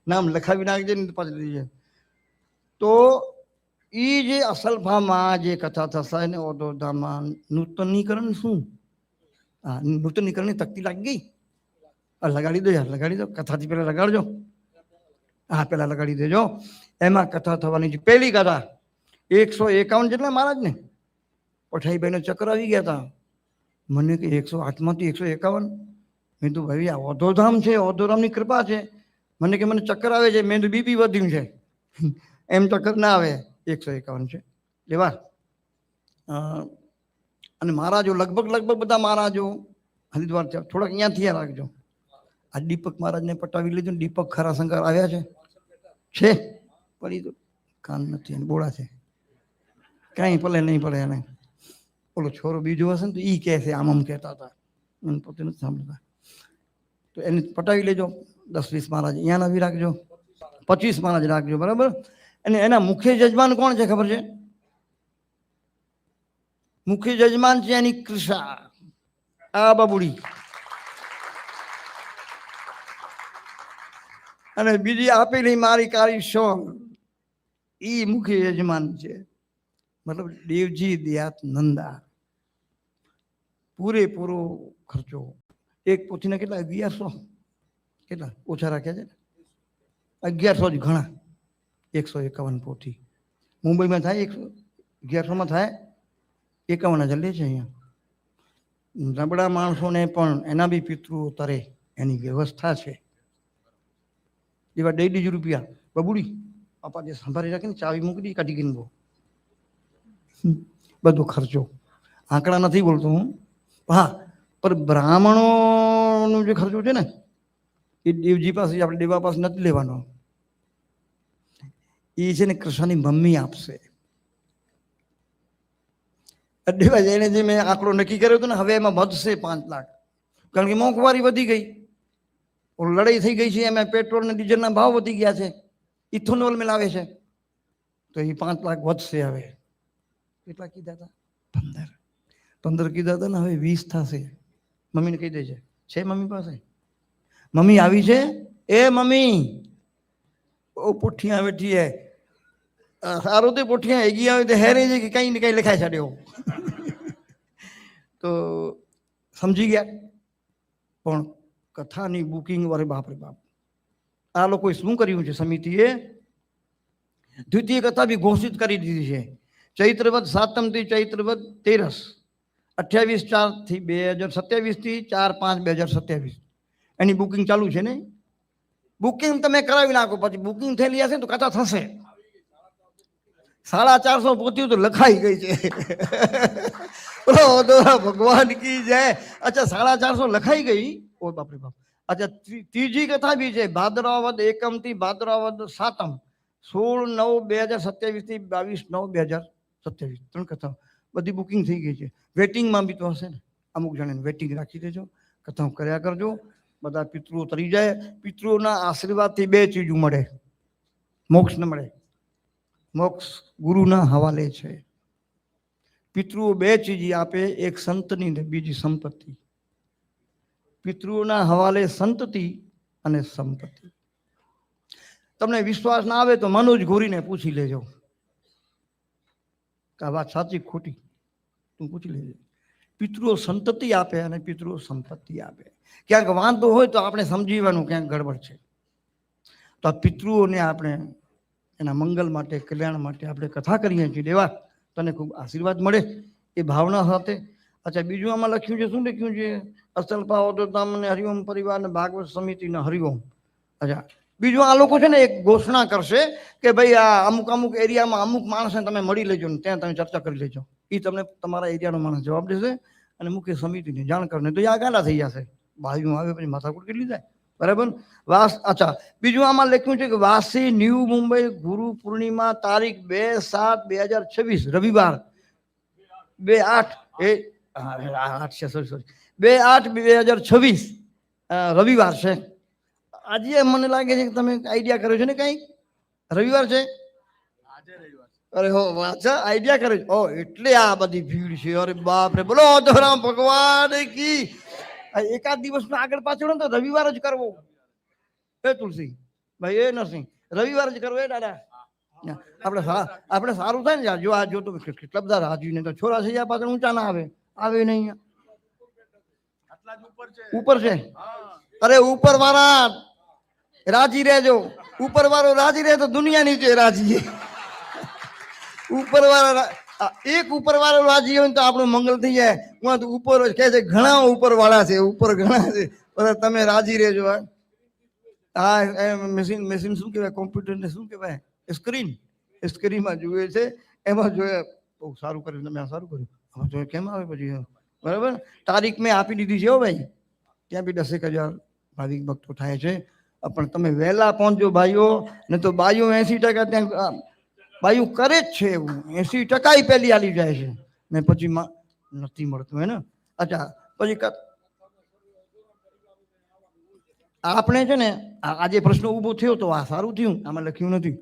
નામ લખાવી નાખજે ને પાછળ રહી જાય. તો એ જે અસલફામાં જે કથા થશે ને ઓદોધામાં, નૂતનીકરણ શું? હા, નૂતનીકરણની તકતી લાગી ગઈ. લગાડી દો યાર, લગાડી દો. કથાથી પહેલા લગાડજો. હા, પહેલા લગાડી દેજો. એમાં કથા થવાની છે. પહેલી કથા 151 જેટલા મહારાજ ને પઠાઈભાઈનો ચક્કર આવી ગયા હતા. મને કે 108માંથી 151. મેં તો ભાઈ આ ઓદોધામ છે, ઓદોધામની કૃપા છે. મને કે મને ચક્કર આવે છે. મેં તો બીપી વધ્યું છે. એમ ચક્કર ના આવે. 151 છે લેવા. અને મહારાજો લગભગ બધા મહારાજો હરિદ્વાર થોડાક અહીંયાથી રાખજો. આ દીપક મહારાજને પટાવી લીધું. દીપક ખરા શંકર આવ્યા છે પણ એ તો કાન નથી, બોળા છે, કાંઈ ભલે નહીં પડે એને. ઓલો છોરો બીજો હશે ને તો એ કહે છે આમ કહેતા હતા, મને પોતે નથી સાંભળતા. તો એને પટાવી લેજો. 10-20 મહારાજ અહીંયાના બી રાખજો. 25 મહારાજ રાખજો, બરાબર. અને એના મુખ્ય યજમાન કોણ છે ખબર છે? મુખ્ય યજમાન છે એની કૃષા, આ બાબુડી. અને બીજી આપેલી મારી કાળી શોમ, એ મુખ્ય યજમાન છે. મતલબ દેવજી દયાત નંદા. પૂરેપૂરો ખર્ચો. એક પોથીના કેટલા? 1100. કેટલા ઓછા રાખ્યા છે? 1100 જ ઘણા. 151 પોથી. મુંબઈમાં થાય 1100માં થાય 51,000 લે છે. અહીંયા નબળા માણસોને પણ એના બી પિતૃઓ તરે એની વ્યવસ્થા છે. એવા 1.5 રૂપિયા બબુડી આપા જે સંભાળી રાખીને ચાવી મૂકી કાઢી ગઈને બધો ખર્ચો. આંકડા નથી બોલતો હું. હા, પણ બ્રાહ્મણોનો જે ખર્ચો છે ને એ દેવજી પાસે, આપણે દેવા પાસે નથી લેવાનો. એ છે ને કૃષ્ણની મમ્મી આપશે. દેવા જઈને જે મેં આંકડો નક્કી કર્યો હતો ને, હવે એમાં વધશે 5 લાખ. કારણ કે મોંઘવારી વધી ગઈ, લડાઈ થઈ ગઈ છે. એમાં પેટ્રોલ ને ડીઝલના ભાવ વધી ગયા છે. ઇથોનોલ મિલાવે છે તો એ 5 લાખ વધશે. હવે કેટલા કીધા હતા? 15 કીધા હતા ને, હવે 20 થશે. મમ્મીને કહી દેજે. છે મમ્મી પાસે? મમ્મી આવી છે? એ મમ્મી, ઓ પોઠિયા બેઠી હે. સારું તો પોઠિયા હેગી આવે તો હેરે છે કે કઈ ને કઈ લખાઈ છાડ્યો. તો સમજી ગયા. પણ કથાની બુકિંગ, અરે બાપ રે બાપ, આ લોકોએ શું કર્યું છે સમિતિએ? દ્વિતીય કથા બી ઘોષિત કરી દીધી છે. ચૈત્રવદ 7 થી ચૈત્રવદ 13, 28/4 થી 2027 થી 4/5/2027 એની બુકિંગ ચાલુ છે ને. બુકિંગ તમે કરાવી નાખો, પછી બુકિંગ થયેલી હશે તો કથા થશે. 450 પોથી તો લખાઈ ગઈ છે. ભગવાન કી જય. અચ્છા 450 લખાઈ ગઈ. ઓ બાપરે બાપ. અચ્છા ત્રીજી કથા બી છે, ભાદરવા વદ 1 થી ભાદરવા વદ 7, 16/9/2027 થી 22/9/2027. 3 કથા બધી બુકિંગ થઈ ગઈ છે. વેટિંગમાં બી તો હશે ને, અમુક જણાને વેટિંગ રાખી દેજો, કથા કર્યા કરજો. બધા પિતૃઓ તરી જાય. પિતૃઓના આશીર્વાદથી 2 ચીજ મળે, મોક્ષ ન મળે. મોક્ષ ગુરુના હવાલે છે. પિતૃઓ 2 ચીજ આપે, એક સંતની ને બીજી સંપત્તિ. પિતૃઓના હવાલે સંતતિ અને સંપત્તિ. તમને વિશ્વાસ ના આવે તો મનોજ ગોરીને પૂછી લેજો કે આ વાત સાચી ખોટી, તું પૂછી લેજો. પિતૃઓ સંતતિ આપે અને પિતૃઓ સંપત્તિ આપે. ક્યાંક વાંધો હોય તો આપણે સમજીવાનું ક્યાંક ગડબડ છે, તો આ પિતૃઓને આપણે એના મંગલ માટે, કલ્યાણ માટે આપણે કથા કરીએ છીએ. દેવા તને ખૂબ આશીર્વાદ મળે એ ભાવના સાથે. અચ્છા બીજું આમાં લખ્યું છે, શું લખ્યું છે? અસલપા ઓદોતામ ને હરિઓમ પરિવાર ને ભાગવત સમિતિના હરિઓમ. અચ્છા બીજું આ લોકો છે ને એક ઘોષણા કરશે કે ભાઈ આ અમુક અમુક એરિયામાં અમુક માણસને તમે મળી લેજો ને ત્યાં તમે ચર્ચા કરી લેજો. એ તમને તમારા એરિયાનો માણસ જવાબ દેશે અને મુખ્ય સમિતિને જાણ કરને તો આ ગાંડા થઈ જશે. ભાઈઓ આવે પછી માથાકૂટ કેટલી થાય, બરાબર. અચ્છા બીજું આમાં લખ્યું છે કે વાસી ન્યૂ મુંબઈ ગુરુ પૂર્ણિમા તારીખ 2/7/2026 રવિવાર 2/8/2026 રવિવાર છે. આજે મને લાગે છે કે તમે આઈડિયા કર્યો છે ને કઈ રવિવાર છે. અરે હો વાચા આઈડિયા કર્યો છે. ઓ એટલે આ બધી ભીડ છે. અરે બાપ રે, બોલો રામ ભગવાન કી. એકાદ દિવસનો આગળ પાછળ તો રવિવાર જ કરવો. એ તુલસી ભાઈ, એ નરસિંહ, રવિવાર જ કરવો. એ દાદા આપણે સારું થાય ને. જો આ જોતો કેટલા બધા રાજી ને તો છોરા થઈ જાય, પાછળ ઊંચા ના આવે નહીં. ઉપર છે. અરે ઉપર વાળા રાજી રહેજો. ઉપર વાળો રાજી રહે તો દુનિયા નીચે રાજી. ઉપર વાળા એક ઉપર વાળો રાજી હોય તો આપણું મંગળ થઈ જાય. હું તો ઉપર કહે છે ઘણા ઉપર વાળા છે, ઉપર ઘણા છે, તમે રાજી રહેજો. હા મશીન શું કહેવાય, કોમ્પ્યુટરને શું કહેવાય, સ્ક્રીનમાં જુએ છે, એમાં જોઈએ બહુ સારું કર્યું તમે, આ સારું કર્યું, આમાં જોઈએ કેમ આવે પછી, બરાબર. તારીખ મેં આપી દીધી છે હો ભાઈ. ત્યાં બી 10,000 ભાવિક ભક્તો થાય છે. પણ તમે વહેલા પહોંચજો ભાઈઓ, ને તો બાઈઓ 80% ત્યાં બાઈઓ કરે જ છે એવું. 80% પહેલી હાલી જાય છે ને પછી નથી મળતું હે ને. અચ્છા પછી આપણે છે ને આજે પ્રશ્ન ઊભો થયો તો આ સારું થયું, આમાં લખ્યું નથી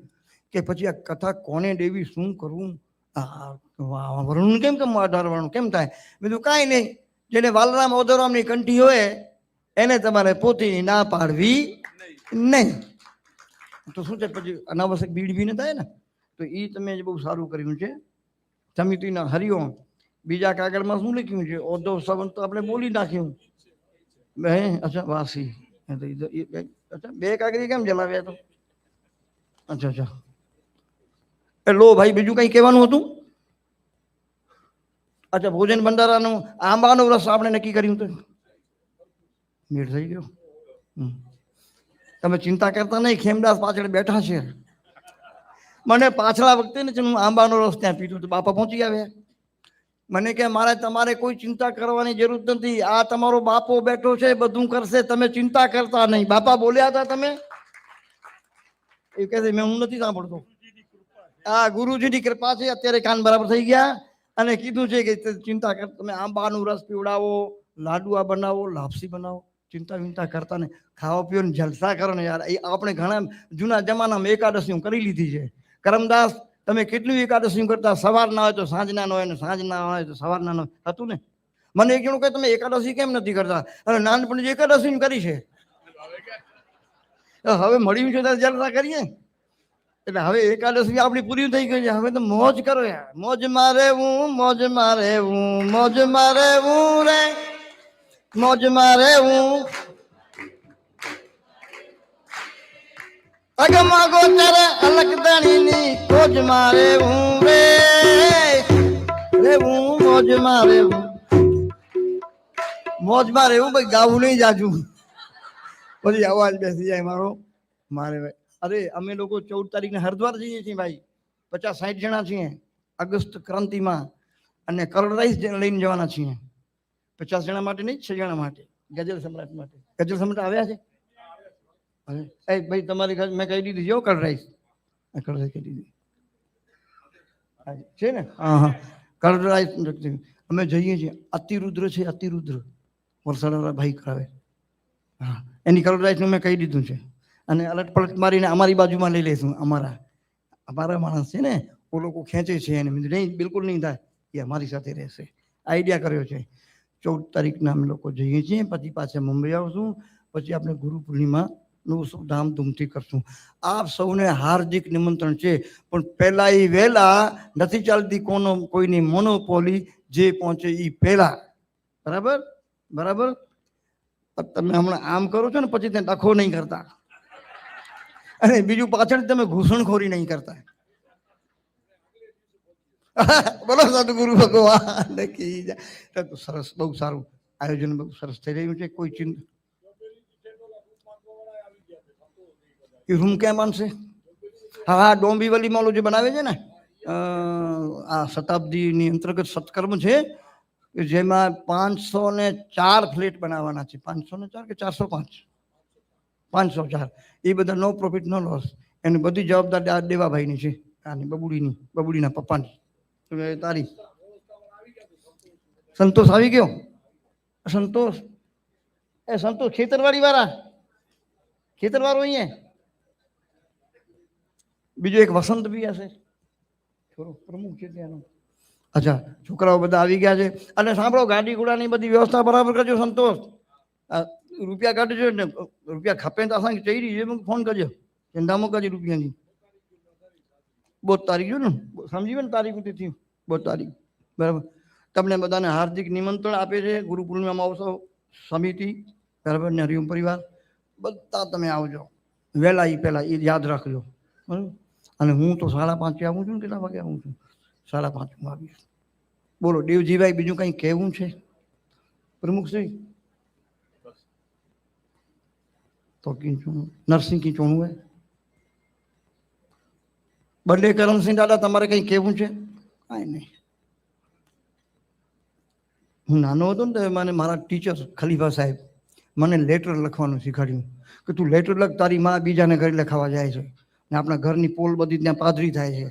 કે પછી આ કથા કોને દેવી, શું કરવું, વરુણ કેમ 18 વરુણ કેમ થાય. બીજું કાંઈ નહીં, જેને વાલરામ ઓદરામની કંઠી હોય એને તમારે પોતી ના પાડવી નહીં. તો શું છે પછી અનાવશ્યક ભીડ બી ન થાય ને. તો એ તમે બહુ સારું કર્યું છે. સમિતિના હરિઓમ. બીજા કાગળમાં શું લખ્યું છે? ઓધવ સંવંત તો આપણે બોલી નાખ્યું. અચ્છા વાસી. અચ્છા 2 કાગળી કેમ જલાવ્યા તો? અચ્છા એ લો ભાઈ, બીજું કઈ કહેવાનું હતું? અચ્છા ભોજન ભંડારાનું આંબાનો રસ આપણે નક્કી કર્યું તો મેળ થઈ ગયો. તમે ચિંતા કરતા નહીં, ખેમદાસ પાછળ બેઠા છે. મને પાછલા વખતે ને હું આંબાનો રસ ત્યાં પીધું તો બાપા પહોંચી આવ્યા. મને કે મારે તમારે કોઈ ચિંતા કરવાની જરૂર નથી, આ તમારો બાપો બેઠો છે, બધું કરશે, તમે ચિંતા કરતા નહીં. બાપા બોલ્યા હતા તમે? એ કહે છે હું નથી સાંભળતો. આ ગુરુજીની કૃપા છે, અત્યારે કાન બરાબર થઈ ગયા અને કીધું છે કે ચિંતા કર, તમે આંબાનું રસ પીવડાવો, લાડુઆ બનાવો, લાપસી બનાવો, ચિંતા કરતા નહીં, ખાવા પીવો ને જલસા કરો ને યાર. એ આપણે ઘણા જૂના જમાનામાં એકાદશી કરી લીધી છે. કરમદાસ તમે કેટલી એકાદશી કરતા, સવારના હોય તો સાંજના હોય ને સાંજના હોય તો સવારના હોય હતું ને. મને એક જણું કહે તમે એકાદશી કેમ નથી કરતા? અને નાનપણથી એકાદશી કરી છે, હવે મળ્યું છે ત્યારે જલસા કરીએ. એટલે હવે એકાદશી આપણી પૂરી થઈ ગઈ છે, હવે તો મોજ કરો યાર. મોજ મારે હું, મોજ મારે હું, મોજ મારે હું રે, મોજ મારે હું. અગમા ગોચર અલકદણીની મોજ મારે હું રે, હું મોજ મારે હું. મોજ મારે હું ભાઈ, ગાવું નહીં જાજુ પછી અવાજ બેસી જાય મારો. મારે અરે અમે લોકો 14 તારીખને હરિદ્વાર જઈએ છીએ ભાઈ, 50-60 જણા છીએ અગસ્ત ક્રાંતિમાં, અને કલર રાઈસ લઈને જવાના છીએ. 50 જણા માટે નહીં, 6 જણા માટે, ગઝલ સમ્રાટ માટે. ગઝલ સમ્રાટ આવ્યા છે? એ ભાઈ તમારી ઘર મેં કહી દીધી જો કલર રાઈસ, કલર રાઈસ કહી દીધી છે ને. હા હા, કલર રાઈસ અમે જઈએ છીએ. અતિરુદ્ર છે, અતિરુદ્ર વરસાદવાળા ભાઈ કરાવે. હા, એની કલર રાઈસનું મેં કહી દીધું છે. અને અલટ પલટ મારીને અમારી બાજુમાં લઈ લઈશું. અમારા માણસ છે ને, એ લોકો ખેંચે છે એને. નહીં, બિલકુલ નહીં થાય, એ અમારી સાથે રહેશે. આઈડિયા કર્યો છે. 14 તારીખના અમે લોકો જઈએ છીએ, પછી પાછા મુંબઈ આવશું. પછી આપણે ગુરુ પૂર્ણિમાનું ધામધૂમથી કરશું. આપ સૌને હાર્દિક નિમંત્રણ છે. પણ પહેલા એ વહેલા નથી ચાલતી કોઈની મોનોપોલી, જે પહોંચે એ પહેલા. બરાબર બરાબર. તમે હમણાં આમ કરો છો ને, પછી ત્યાં ડખો નહીં કરતા, અને બીજું પાછળ તમે ઘૂસણખોરી નહીં કરતા. બોલો સદગુરુ ભગવાન કી જય. સરસ, બહુ સારું આયોજન, બહુ સરસ થઈ રહ્યું છે. કોઈ ચિંતા. એ રૂમ ક્યાં બનશે? હા હા, ડોંબીવલીમાં ઓલું જે બનાવે છે ને, આ શતાબ્દીની અંતર્ગત સત્કર્મ છે, જેમાં 504 ફ્લેટ બનાવવાના છે. 504 કે 405? 504. એ બધા નો પ્રોફિટ નો લોસ. એની બધી જવાબદારી દેવાભાઈની છે, આની બબુડીના પપ્પાની. તારી સંતોષ આવી ગયો? સંતોષ ખેતરવાડી વાળા, ખેતરવાળો અહીંયા. બીજો એક વસંત બી હશે, થોડો પ્રમુખ છે ત્યાંનો. અચ્છા, છોકરાઓ બધા આવી ગયા છે. અને સાંભળો, ગાડી ઘોડાની બધી વ્યવસ્થા બરાબર કરજો. સંતોષ, રૂપિયા કાઢજો ને, રૂપિયા ખપે તો અસાંखे चई ફોન કરજો, ચિંતામાં કરજો રૂપિયાની. 12 તારીખ જો ને, સમજી ને તારીખ થયું 12 તારીખ. બરાબર. તમને બધાને હાર્દિક નિમંત્રણ આપે છે ગુરુ પૂર્ણિમા મહોત્સવ સમિતિ, બરાબર, ને હરિઓમ પરિવાર. બધા તમે આવજો વહેલા, એ પહેલા એ યાદ રાખજો. બરાબર. અને હું તો 5:30 આવું છું. કેટલા વાગે આવું છું? 5:30 હું આવીશ. બોલો દેવજીભાઈ, બીજું કંઈ કહેવું છે પ્રમુખશ્રી? तो नरसिंह की चोणું है. બર્થડે કરમસિંહ દાદા, તમારે કંઈ કહેવું છે? કાંઈ નહીં. હું નાનો હતો ને, મને મારા ટીચર ખલીફા સાહેબ મને લેટર લખવાનું શીખવાડ્યું કે તું લેટર લખ, તારી માં બીજાને ઘરે લખાવા જાય છે ને આપણા ઘરની પોલ બધી ત્યાં પાદરી થાય છે.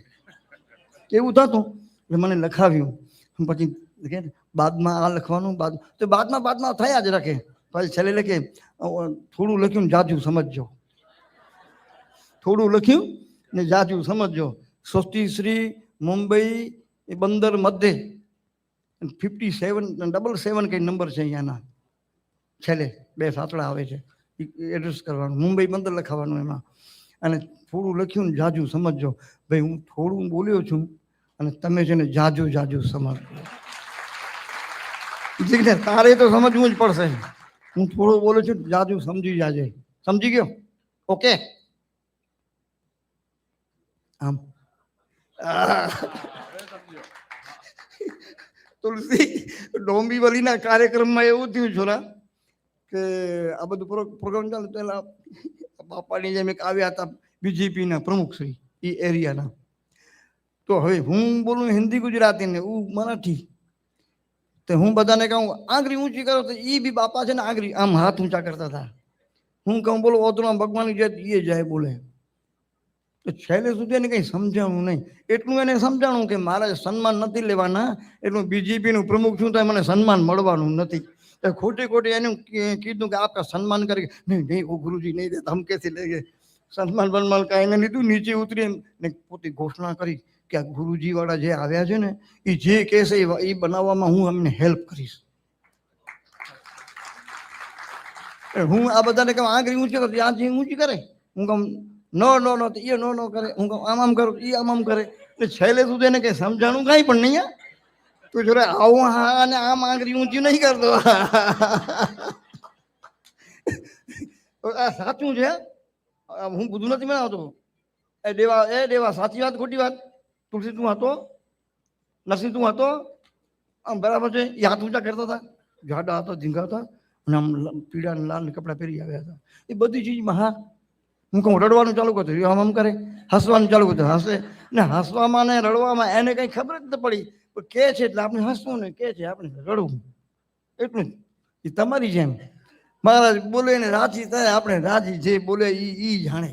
એવું થતું એટલે મને લખાવ્યું. પછી બાદમાં આ લખવાનું, તો બાદમાં થયા જ રાખે. પછી છેલ્લે લખે, થોડું લખ્યું ને જાજુ સમજજો, થોડું લખ્યું ને જાજુ સમજજો. સ્વસ્તિશ્રી મુંબઈ બંદર મધ્ય 5777 કઈ નંબર છે અહીંયાના, છેલ્લે 2 સાતડા આવે છે, એડ્રેસ કરવાનું, મુંબઈ બંદર લખાવાનું એમાં. અને થોડું લખ્યું ને જાજુ સમજજો. ભાઈ, હું થોડું બોલ્યો છું અને તમે છે ને જાજુ સમજજો. તારે તો સમજવું જ પડશે. હું થોડું બોલું છું, જાજુ સમજી જાજે. સમજી ગયો? ઓકે. આમ તુલસી ડોંબીવલીના કાર્યક્રમમાં એવું થયું છોરા કે આ બધું પ્રોગ્રામ ચાલે પેલા બાપાની જેમ એક આવ્યા હતા બીજેપીના પ્રમુખશ્રી એ એરિયાના. તો હવે હું બોલું હિન્દી ગુજરાતી ને હું મરાઠી, તો હું બધાને કહું આંગળી ઊંચી કરો, તો એ બી બાપા છે ને આંગળી આમ હાથ ઊંચા કરતા હતા. હું કહું બોલો ઓતરા ભગવાનની જત એ જાય બોલે. તો છેલ્લે સુધી એને કંઈ સમજાણું નહીં. એટલું એને સમજાણું કે મારે સન્માન નથી લેવાના, એટલું બીજેપીનું પ્રમુખ છું તો મને સન્માન મળવાનું નથી. તો ખોટી એનું કીધું કે આપકા સન્માન કરી. નહીં ઓ ગુરુજી નહીં દે, હમ કેથી લેગે સન્માન બન્માન કાંઈ એને લીધું. નીચે ઉતરી ને પોતે ઘોષણા કરી કે આ ગુરુજી વાળા જે આવ્યા છે ને એ જે કહેશે એ બનાવવામાં હું અમને હેલ્પ કરીશ. હું આ બધાને કહું આંગળી ઊંચી કરો, આ જે ઊંચી કરે. હું કહું નો તો એ નો કરે. હું કહું આમ કરું, એ આમ કરે. એટલે છેલ્લે સુધી એને કંઈ સમજાણું કાંઈ પણ નહીં. તું જોડે આવું હા અને આમ આંગળી ઊંચી નહીં કરતો. આ સાચું છે, હું બધું નથી બનાવતો. એ દેવા સાચી વાત ખોટી વાત? તુલસી તું હતો, નરસિંહ તું હતો, આમ બરાબર છે. એ હાથ ઊંચા કરતા હતા, જાડા હતા, ધીંગા હતા, અને આમ પીળા લાલ કપડાં પહેરી આવ્યા હતા. એ બધી ચીજમાં હા હું કહું રડવાનું ચાલુ કરતો આમ કરે, હસવાનું ચાલુ કરતો હસે, ને હસવામાં ને રડવામાં એને કઈ ખબર જ ન પડી. કે છે એટલે આપણે હસવું ને કે છે આપણે રડવું, એટલું જ. એ તમારી જેમ મહારાજ બોલે ને રાજી થાય, આપણે રાજી, જે બોલે ઈ જાણે.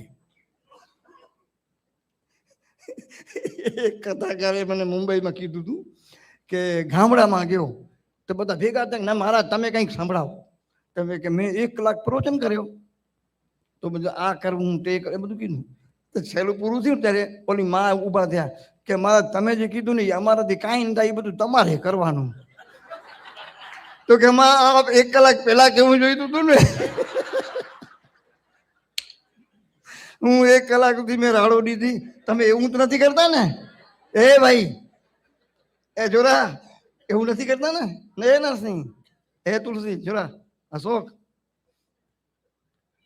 એક કથાકારે મને મુંબઈમાં કીધું હતું કે ગામડામાં ગયો તો બધા ભેગા થાય, ના મહારાજ તમે કંઈક સંભળાવો. તમે કે મેં 1 કલાક પ્રવચન કર્યો, તો બધું આ કરવું તે એ બધું કીધું. તો છેલ્લું પૂરું થયું ત્યારે ઓલી માં ઊભા થયા કે મહારાજ તમે જે કીધું ને અમારાથી કાંઈ ન થાય, એ બધું તમારે કરવાનું. તો કે માં 1 કલાક પહેલા કેવું જોઈતું હતું ને. હું 1 કલાક સુધી મેં રાડો દીધી, તમે એવું તો નથી કરતા ને? એ ભાઈ એ જોરા એવું નથી કરતા ને? એ નરસિંહ, એ તુલસી, જોરા, અશોક,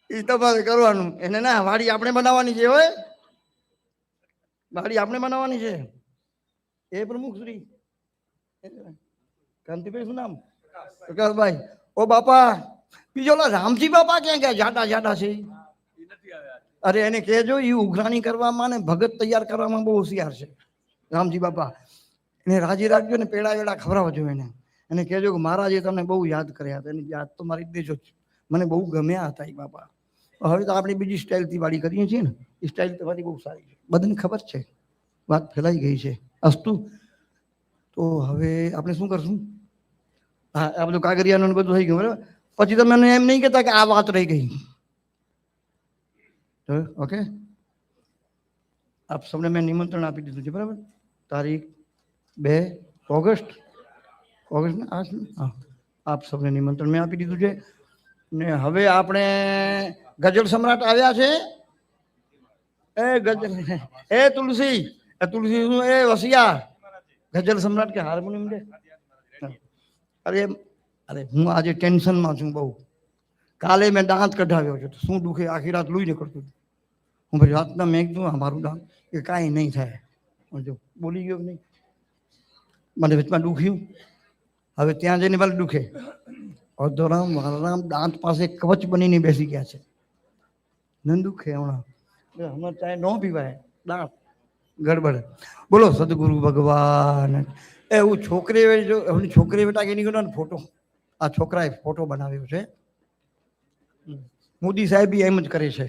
એ તમારે કરવાનું. એને ના, વાડી આપણે બનાવવાની છે. હોય વાડી આપણે બનાવવાની છે. એ પ્રમુખ શ્રી કાંતિભાઈ, શું નામ? પ્રકાશભાઈ. ઓ બાપા, બીજો રામજી બાપા ક્યાં ગયા? જાડા જાડા છે. અરે એને કહેજો, એ ઉઘરાણી કરવામાં ને ભગત તૈયાર કરવામાં બહુ હોશિયાર છે રામજી બાપા. એને રાજી રાખજો ને, પેડા વેડા ખવડાવજો એને. એને કહેજો કે મહારાજે તમને બહુ યાદ કર્યા હતા. એની યાદ તો મારી દેજો, મને બહુ ગમ્યા હતા એ બાપા. હવે તો આપણે બીજી સ્ટાઇલથી વાડી કરીએ છીએ ને, એ સ્ટાઇલ તમારી બહુ સારી છે, બધાને ખબર છે, વાત ફેલાઈ ગઈ છે. અસ્તુ. તો હવે આપણે શું કરશું? હા, આ બધું કાગરિયાનું બધું થઈ ગયું બરાબર. પછી તમે એમ નહીં કહેતા કે આ વાત રહી ગઈ. ઓકે, આપ સૌને મેં નિમંત્રણ આપી દીધું છે બરાબર. તારીખ 2 ઓગસ્ટ, ઓગસ્ટ હા, આપ સૌને નિમંત્રણ મેં આપી દીધું છે. ને હવે આપણે ગઝલ સમ્રાટ આવ્યા છે. એ ગઝલ, એ તુલસી, તુલસી એ વસિયા ગઝલ સમ્રાટ કે હાર્મોનિયમ દે. અરે અરે હું આજે ટેન્શનમાં છું બહુ. કાલે મેં દાંત કઢાવ્યો છે, શું દુખે, આખી રાત લોહી નીકળતું હતું. હું ભાઈ રાતના મેં કીધું મારું દાંત કે કાંઈ નહીં થાય. જો બોલી ગયો નહીં, મને વચમાં દુખ્યું. હવે ત્યાં જઈને ભલે દુખે. અધોરામ વાલરામ દાંત પાસે કવચ બનીને બેસી ગયા છે. ન દુખે હમણાં, હમણાં ચાય ન પીવાય, દાંત ગડબડ. બોલો સદગુરુ ભગવાન. એવું છોકરી જો છોકરી બેટા કે નીકળ્યો ને ફોટો, આ છોકરાએ ફોટો બનાવ્યો છે. મોદી સાહેબ એમ જ કરે છે.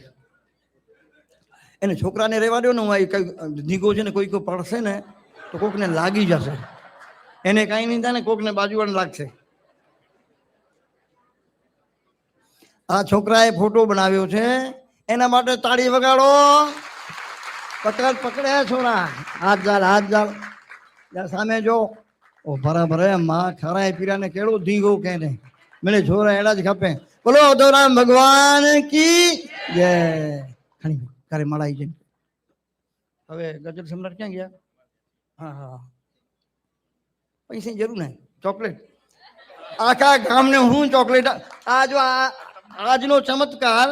એને છોકરાને રહેવા દો ને, હું કઈ દીગો છે ને કોઈ પડશે ને તો કોકને લાગી જશે. એને કાંઈ નહીં થાય ને, કોકને બાજુવાળાને લાગશે. આ છોકરાએ ફોટો બનાવ્યો છે, એના માટે તાળી વગાડો. પકડે છોરા, હાથ જાલ સામે જો. ઓ બરાબર માં ખરાય પીરાને કેળો ધીંગો કે ને મને છોરા એડા જ ખપે. બોલો અધોરામ ભગવાન કી જય. ખણી તારે મળાઈ છે. હવે ગઝલ સમ્રાટ ક્યાં ગયા? હા હા, પૈસાની જરૂર ને, ચોકલેટ આખા ગામને હું ચોકલેટ. આ જો આજનો ચમત્કાર,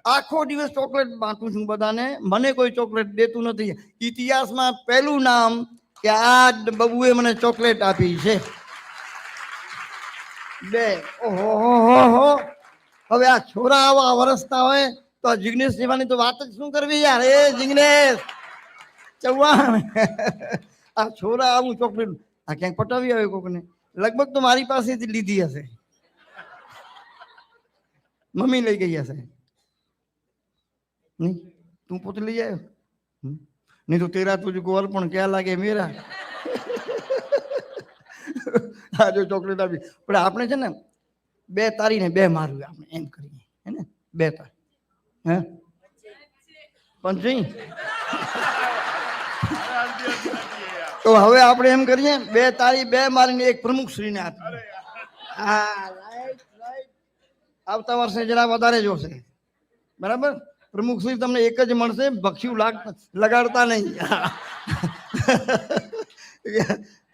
આખો દિવસ ચોકલેટ બાંટું છું બધાને, મને કોઈ ચોકલેટ દેતું નથી. ઇતિહાસમાં પહેલું નામ કે આ બબુએ મને ચોકલેટ આપી છે. 2. ઓહો, હવે આ છોરા આવા વરસતા હોય તો આ જિગ્નેશ જેવાની તો વાત જ શું કરવી યાર. એ જિગ્નેશ ચૌહાણ, આ છોરા આવું ચોકલેટ, આ ક્યાંક પટાવી આવે કોકને, લગભગ તો મારી પાસેથી લીધી હશે, મમ્મી લઈ ગઈ હશે. નહીં તું પોતે લઈ આવ્યો? નહીં તો તેરા તુજકો અર્પણ ક્યાં લાગે મેરા. આ જો ચોકલેટ આપી, પણ આપણે છે ને 2 તારીને 2 મારવી, આપણે એમ કરીએ હે ને. 2 તારી હે પંચી. તો હવે આપણે એમ કરીએ 2 તારી 2 મારીને એક પ્રમુખ શ્રીને આપીએ. હા, રાઈટ. આવતા વર્ષે જરા વધારે જોશે બરાબર. પ્રમુખ શ્રી તમને એક જ મળશે, ભક્ષિયું લગાડતા નહીં.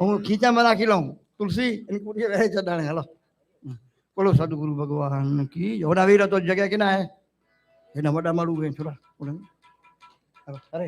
હું ખીચામાં રાખી લઉં. તુલસી એની કુટીએ રહે છે દાણે. હાલો બોલો સદગુરુ ભગવાન કી. હોડા વીર તો જગ્યા કે ના હે એના મોટા મારું છોરા. અરે